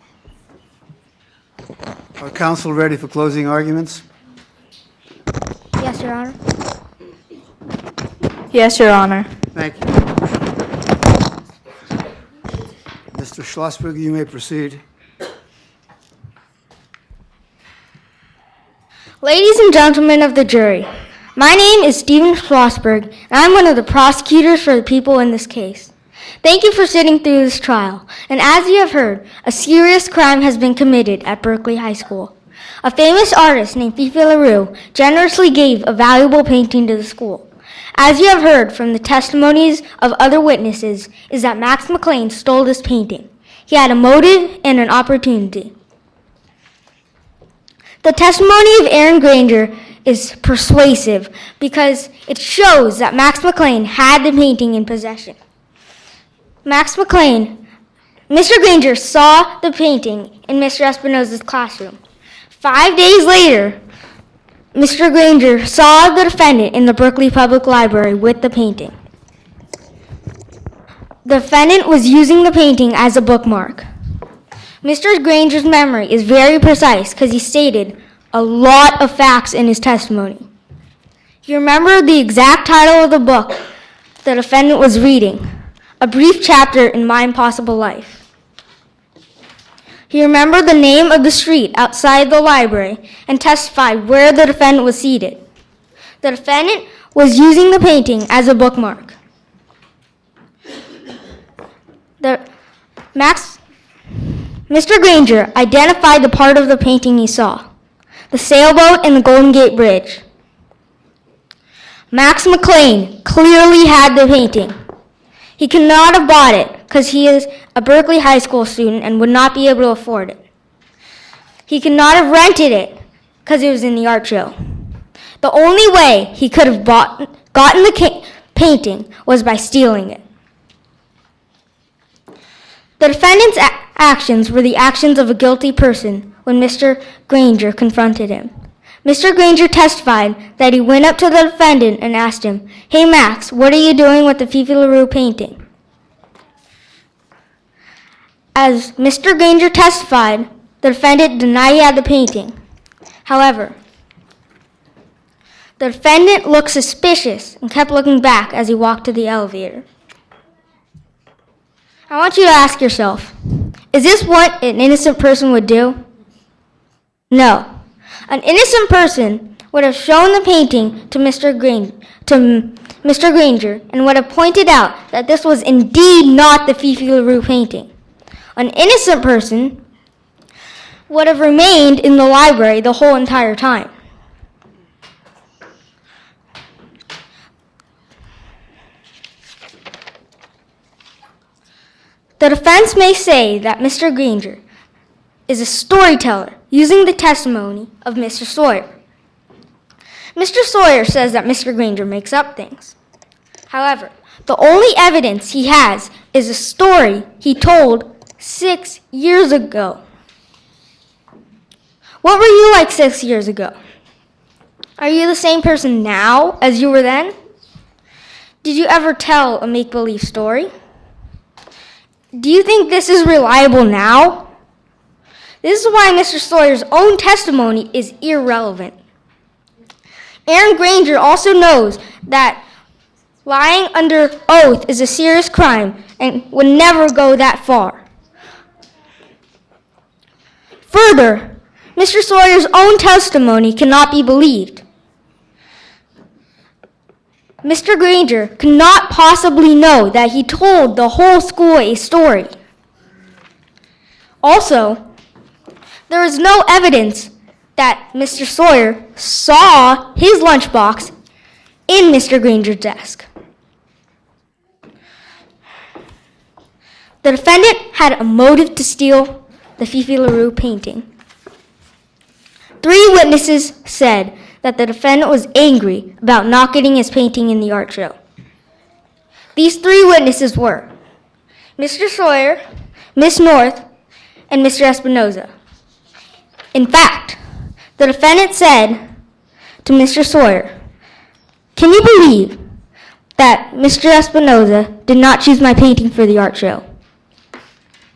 Are counsel ready for closing arguments? Yes, Your Honor. Yes, Your Honor. Thank you. Mr. Schlossberg, you may proceed. Ladies and gentlemen of the jury, my name is Stephen Schlossberg, and I'm one of the prosecutors for the people in this case. Thank you for sitting through this trial, and as you have heard, a serious crime has been committed at Berkeley High School. A famous artist named Fifi LaRue generously gave a valuable painting to the school. As you have heard from the testimonies of other witnesses, is that Max McLean stole this painting. He had a motive and an opportunity. The testimony of Aaron Granger is persuasive because it shows that Max McLean had the painting in possession. Mr. Granger saw the painting in Mr. Espinosa's classroom. 5 days later, Mr. Granger saw the defendant in the Berkeley Public Library with the painting. The defendant was using the painting as a bookmark. Mr. Granger's memory is very precise because he stated a lot of facts in his testimony. He remembered the exact title of the book the defendant was reading, A Brief Chapter in My Impossible Life. He remembered the name of the street outside the library and testified where the defendant was seated. The defendant was using the painting as a bookmark. Mr. Granger identified the part of the painting he saw, the sailboat and the Golden Gate Bridge. Max McLean clearly had the painting. He could not have bought it because he is a Berkeley High School student and would not be able to afford it. He could not have rented it because it was in the art show. The only way he could have gotten the painting was by stealing it. The defendant's actions were the actions of a guilty person when Mr. Granger confronted him. Mr. Granger testified that he went up to the defendant and asked him, "Hey Max, what are you doing with the Fifi LaRue painting?" As Mr. Granger testified, the defendant denied he had the painting. However, the defendant looked suspicious and kept looking back as he walked to the elevator. I want you to ask yourself, is this what an innocent person would do? No. An innocent person would have shown the painting to Mr. Granger and would have pointed out that this was indeed not the Fifi LaRue painting. An innocent person would have remained in the library the whole entire time. The defense may say that Mr. Granger is a storyteller using the testimony of Mr. Sawyer. Mr. Sawyer says that Mr. Granger makes up things. However, the only evidence he has is a story he told 6 years ago. What were you like 6 years ago? Are you the same person now as you were then? Did you ever tell a make-believe story? Do you think this is reliable now? This is why Mr. Sawyer's own testimony is irrelevant. Aaron Granger also knows that lying under oath is a serious crime and would never go that far. Further, Mr. Sawyer's own testimony cannot be believed. Mr. Granger could not possibly know that he told the whole school a story. Also, there is no evidence that Mr. Sawyer saw his lunchbox in Mr. Granger's desk. The defendant had a motive to steal the Fifi LaRue painting. 3 witnesses said that the defendant was angry about not getting his painting in the art show. These 3 witnesses were Mr. Sawyer, Miss North, and Mr. Espinoza. In fact, the defendant said to Mr. Sawyer, "Can you believe that Mr. Espinoza did not choose my painting for the art show?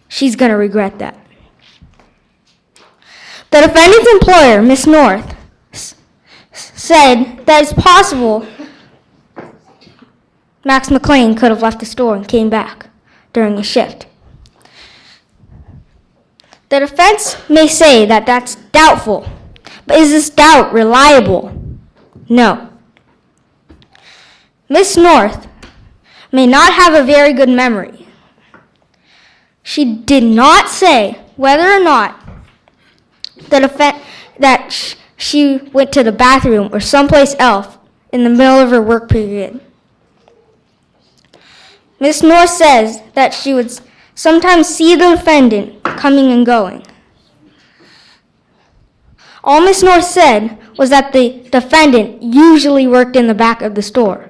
She's going to regret that." The defendant's employer, Miss North, said that it's possible Max McLean could have left the store and came back during a shift. The defense may say that that's doubtful, but is this doubt reliable? No. Miss North may not have a very good memory. She did not say whether or not that she went to the bathroom or someplace else in the middle of her work period. Miss North says that she would sometimes see the defendant coming and going. All Miss North said was that the defendant usually worked in the back of the store.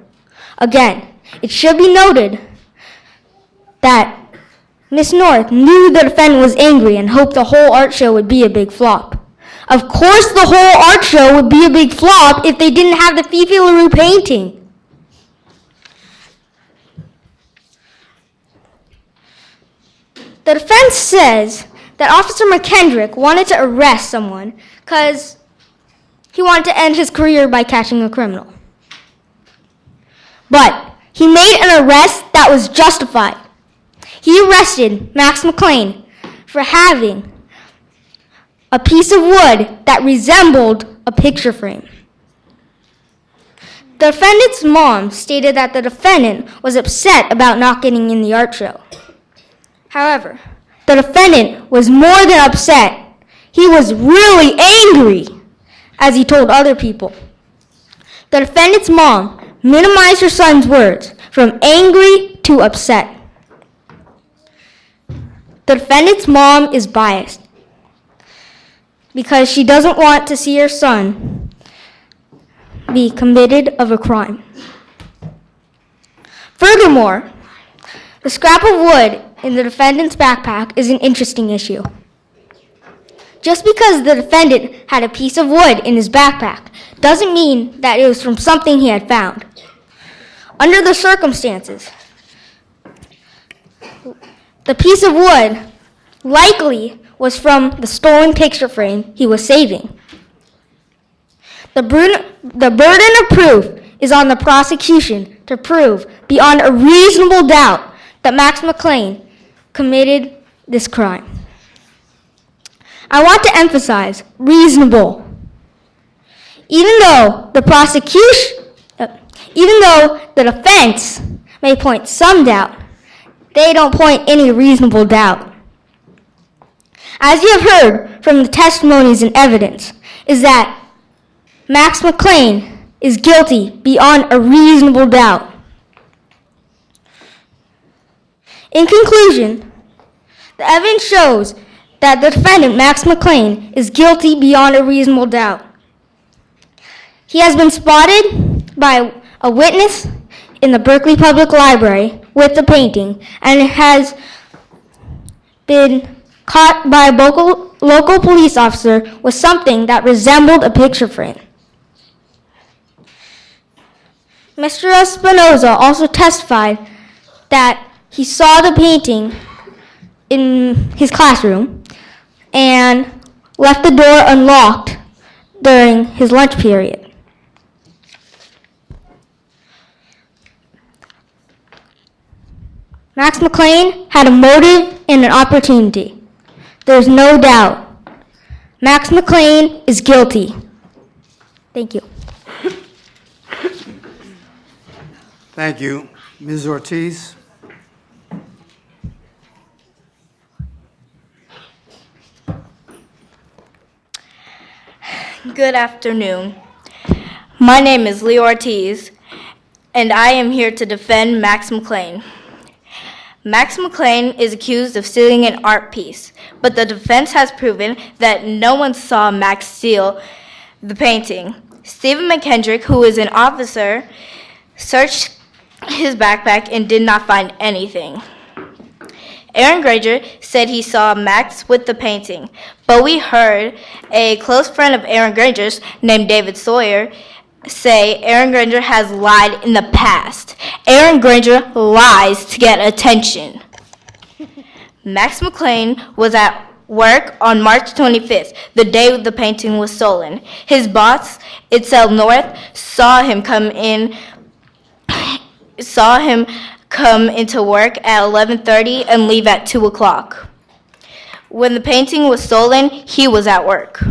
Again, it should be noted that Miss North knew the defendant was angry and hoped the whole art show would be a big flop. Of course the whole art show would be a big flop if they didn't have the Fifi LaRue painting. The defense says that Officer McKendrick wanted to arrest someone because he wanted to end his career by catching a criminal. But he made an arrest that was justified. He arrested Max McLean for having a piece of wood that resembled a picture frame. The defendant's mom stated that the defendant was upset about not getting in the art show. However, the defendant was more than upset. He was really angry, as he told other people. The defendant's mom minimized her son's words from angry to upset. The defendant's mom is biased because she doesn't want to see her son be committed of a crime. Furthermore, the scrap of wood in the defendant's backpack is an interesting issue. Just because the defendant had a piece of wood in his backpack doesn't mean that it was from something he had found. Under the circumstances, the piece of wood likely was from the stolen picture frame he was saving. The burden of proof is on the prosecution to prove beyond a reasonable doubt that Max McLean committed this crime. I want to emphasize reasonable. Even though the defense may point some doubt, they don't point any reasonable doubt. As you have heard from the testimonies and evidence, is that Max McLean is guilty beyond a reasonable doubt. In conclusion, the evidence shows that the defendant, Max McLean, is guilty beyond a reasonable doubt. He has been spotted by a witness in the Berkeley Public Library with the painting and has been caught by a local police officer with something that resembled a picture frame. Mr. Espinoza also testified that he saw the painting in his classroom and left the door unlocked during his lunch period. Max McLean had a motive and an opportunity. There's no doubt. Max McLean is guilty. Thank you. Thank you. Ms. Ortiz? Good afternoon. My name is Lee Ortiz, and I am here to defend Max McLean. Max McLean is accused of stealing an art piece, but the defense has proven that no one saw Max steal the painting. Stephen McKendrick, who is an officer, searched his backpack and did not find anything. Aaron Granger said he saw Max with the painting, but we heard a close friend of Aaron Granger's named David Sawyer say Aaron Granger has lied in the past. Aaron Granger lies to get attention. Max McLean was at work on March 25th, the day the painting was stolen. His boss, Itzel North, saw him come into work at 11:30 and leave at 2 o'clock. When the painting was stolen, he was at work.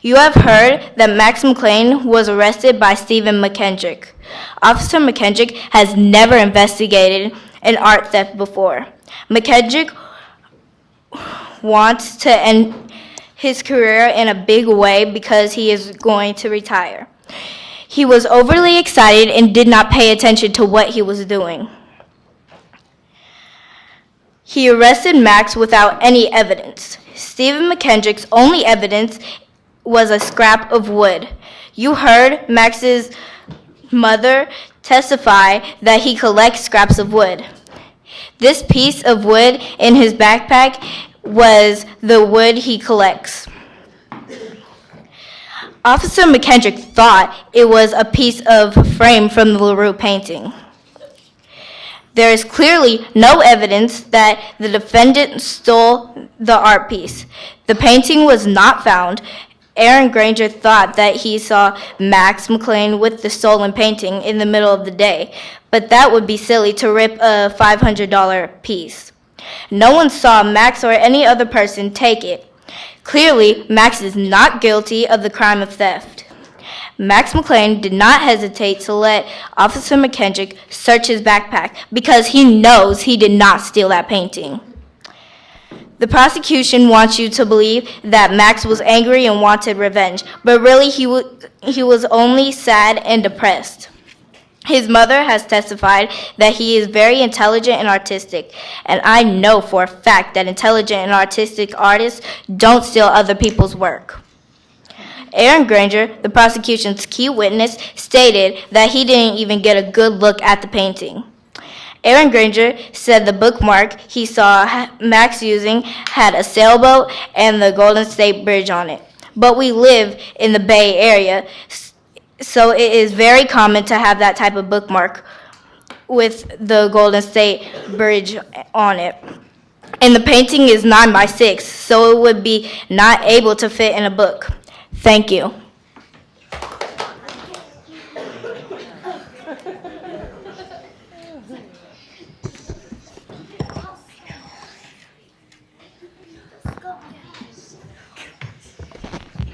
You have heard that Max McLean was arrested by Stephen McKendrick. Officer McKendrick has never investigated an art theft before. McKendrick wants to end his career in a big way because he is going to retire. He was overly excited and did not pay attention to what he was doing. He arrested Max without any evidence. Stephen McKendrick's only evidence was a scrap of wood. You heard Max's mother testify that he collects scraps of wood. This piece of wood in his backpack was the wood he collects. Officer McKendrick thought it was a piece of frame from the LaRue painting. There is clearly no evidence that the defendant stole the art piece. The painting was not found. Aaron Granger thought that he saw Max McLean with the stolen painting in the middle of the day, but that would be silly to rip a $500 piece. No one saw Max or any other person take it. Clearly, Max is not guilty of the crime of theft. Max McLean did not hesitate to let Officer McKendrick search his backpack because he knows he did not steal that painting. The prosecution wants you to believe that Max was angry and wanted revenge, but really he was only sad and depressed. His mother has testified that he is very intelligent and artistic, and I know for a fact that intelligent and artistic artists don't steal other people's work. Aaron Granger, the prosecution's key witness, stated that he didn't even get a good look at the painting. Aaron Granger said the bookmark he saw Max using had a sailboat and the Golden State Bridge on it. But we live in the Bay Area, so it is very common to have that type of bookmark with the Golden State Bridge on it. And the painting is 9 by 6, so it would be not able to fit in a book. Thank you.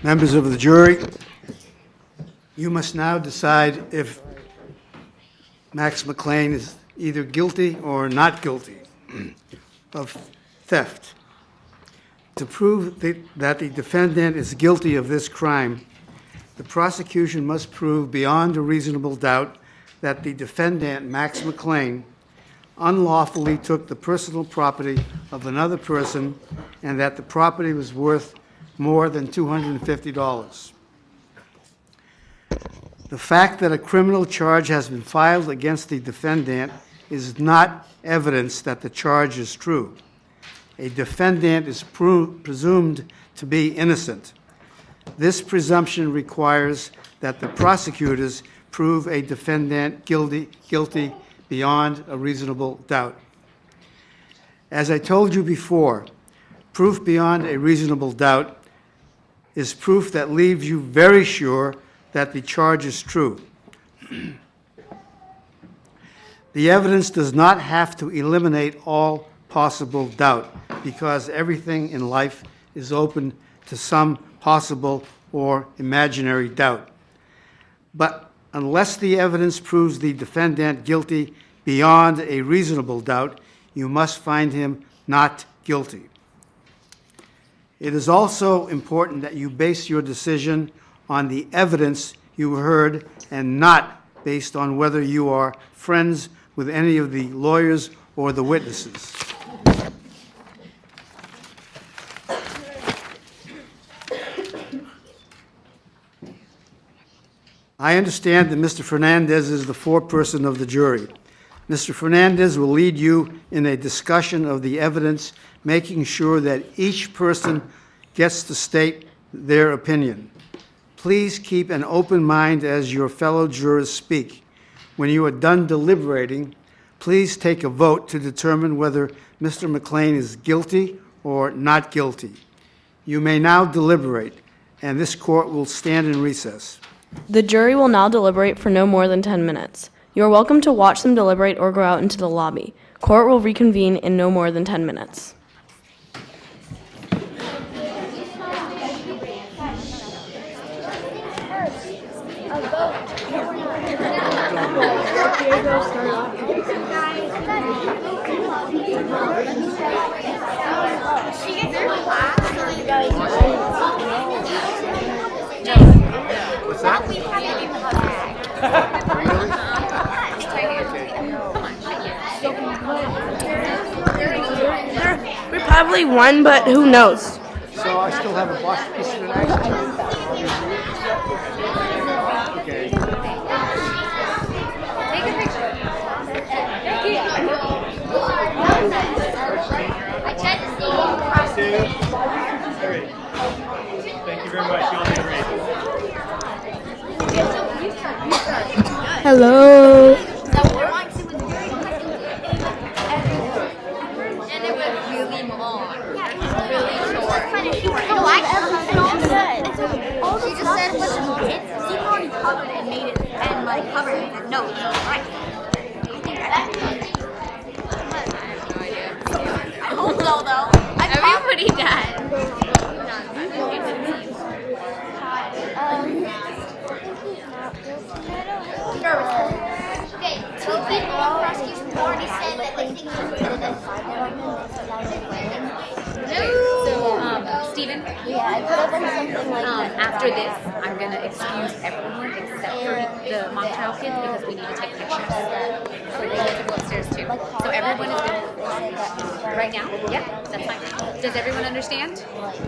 Members of the jury, you must now decide if Max McLean is either guilty or not guilty of theft. To prove that the defendant is guilty of this crime, the prosecution must prove beyond a reasonable doubt that the defendant, Max McLean, unlawfully took the personal property of another person and that the property was worth more than $250. The fact that a criminal charge has been filed against the defendant is not evidence that the charge is true. A defendant is presumed to be innocent. This presumption requires that the prosecutors prove a defendant guilty beyond a reasonable doubt. As I told you before, proof beyond a reasonable doubt is proof that leaves you very sure that the charge is true. The evidence does not have to eliminate all possible doubt, because everything in life is open to some possible or imaginary doubt. But unless the evidence proves the defendant guilty beyond a reasonable doubt, you must find him not guilty. It is also important that you base your decision on the evidence you heard and not based on whether you are friends with any of the lawyers or the witnesses. I understand that Mr. Fernandez is the foreperson of the jury. Mr. Fernandez will lead you in a discussion of the evidence, making sure that each person gets to state their opinion. Please keep an open mind as your fellow jurors speak. When you are done deliberating, please take a vote to determine whether Mr. McLean is guilty or not guilty. You may now deliberate, and this court will stand in recess. The jury will now deliberate for no more than 10 minutes. You are welcome to watch them deliberate or go out into the lobby. Court will reconvene in no more than 10 minutes. What's that? We probably won, but who knows? So I still have a Boston piece of the Okay. Take a picture. Thank you. I tried to see. Thank you very much. You all did great. Hello. And it was really long. Really short. No, I she just said it was Steve already covered it and made it and like covered it with notes. Right. I hope so though. Everybody does. Okay, two people on prosecution already said that they think he committed a So, Stephen? Yeah, I could have been something like After this, I'm going to excuse everyone except for the mock trial kids because we need to take pictures. So they get to go upstairs too. So everyone is going to, right now? Yeah, that's fine. Does everyone understand?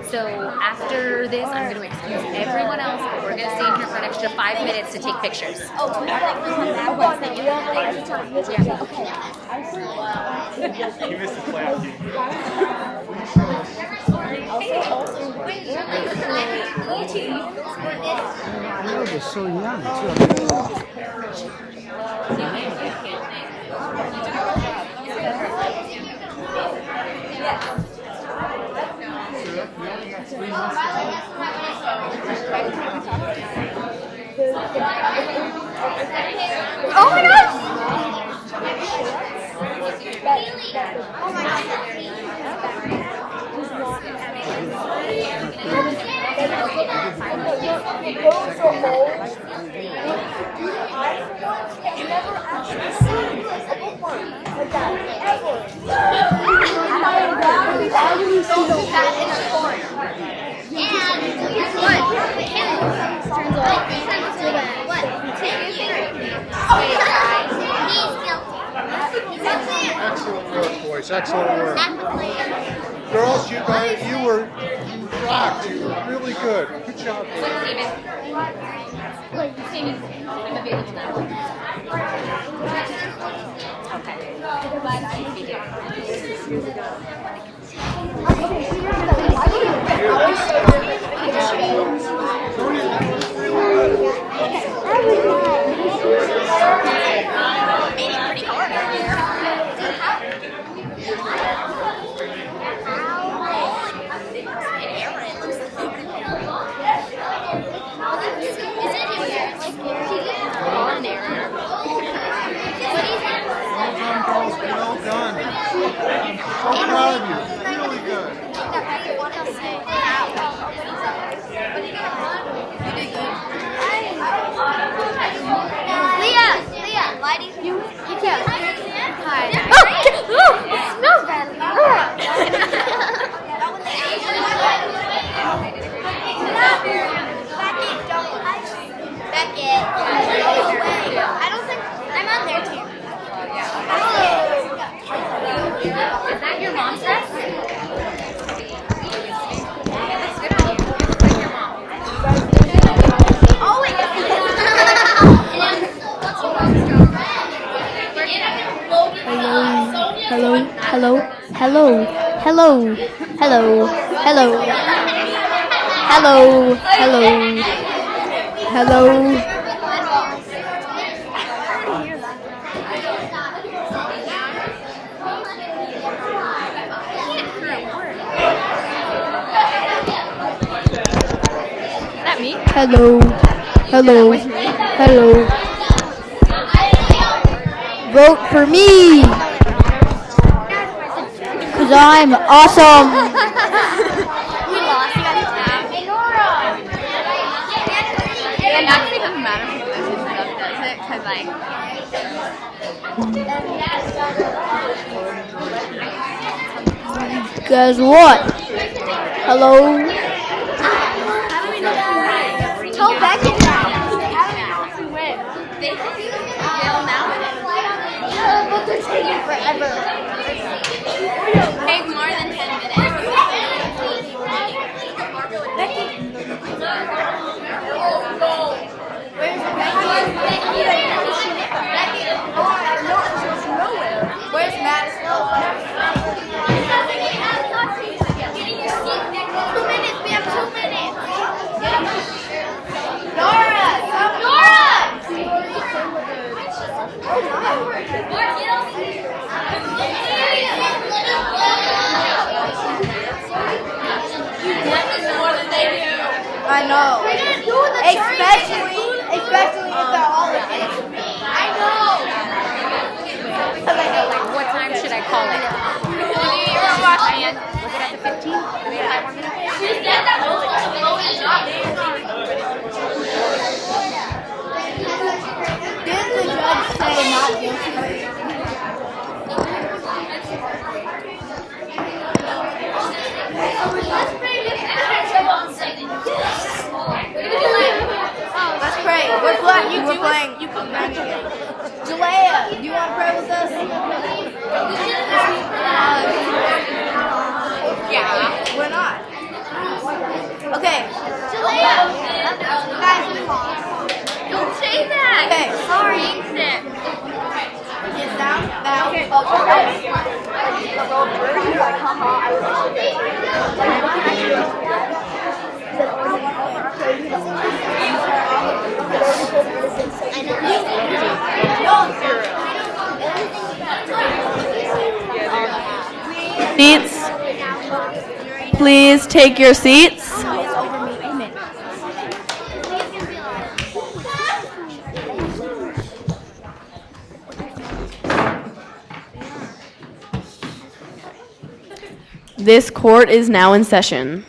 So after this, I'm going to excuse everyone else, but we're going to stay in here for an extra 5 minutes to take pictures. Oh, I like this one. That one's thinking of You missed the playoff game. They're so young, too. Oh my gosh! Excellent work, boys. Excellent work. Girls, you rocked. You were really good. Good job. Steven, I'm available now. Well done. I'm so proud of you. Really good. Leah, Lighty, you too. Hi. It smells bad. Beckett. I don't think I'm on there too. Is that your mom's dress? Hello, hello, hello, hello, hello, hello, hello, hello, hello. Hello, hello, hello. Vote for me, cause I'm awesome. We lost. You guys laughed. Hey, Nora. It actually doesn't matter for this stuff, does it? Because, like, Guess what? Hello. Tell Beckett that. But they're taking forever. take more than 10 minutes. Where's Matt? 2 minutes. We have 2 minutes. Nora! I know. Especially if they're all of it. I know. Like, what time should I call it? And was it at the 15? Do we have 5 more minutes? You said that was supposed to blow his job. Didn't the judge say not guilty? Let's pray. We're playing. You come back again. Jalea, do you want to pray with us? Yeah. We're not. Okay. Jalea. Guys, we lost. Don't say that. Okay. Sorry. Get down, up. Seats. Please take your seats. This court is now in session.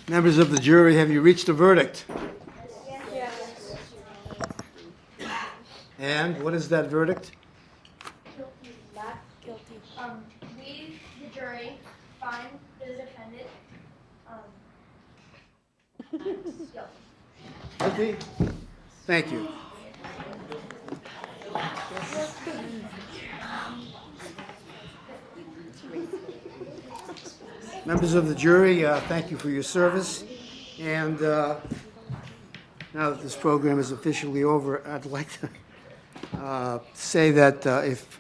Members of the jury, have you reached a verdict? And what is that verdict? Not guilty. We, the jury, find the defendant Guilty? Thank you. Members of the jury, thank you for your service. And now that this program is officially over, I'd like to say that if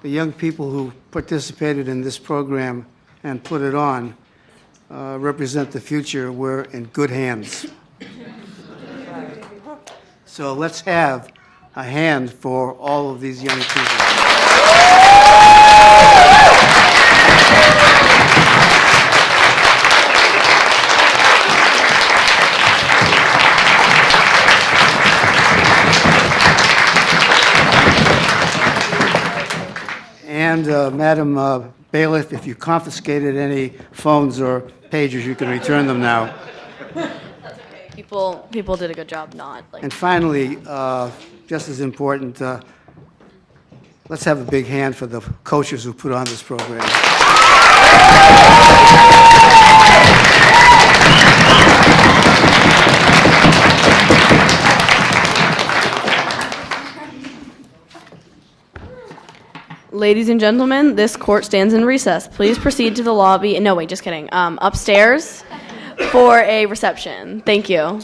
the young people who participated in this program and put it on represent the future, we're in good hands. So let's have a hand for all of these young people. And Madam Bailiff, if you confiscated any phones or pagers, you can return them now. People did a good job not like. And finally, just as important, let's have a big hand for the coaches who put on this program. Ladies and gentlemen, this court stands in recess. Please proceed to the lobby. No, wait, just kidding. Upstairs for a reception. Thank you.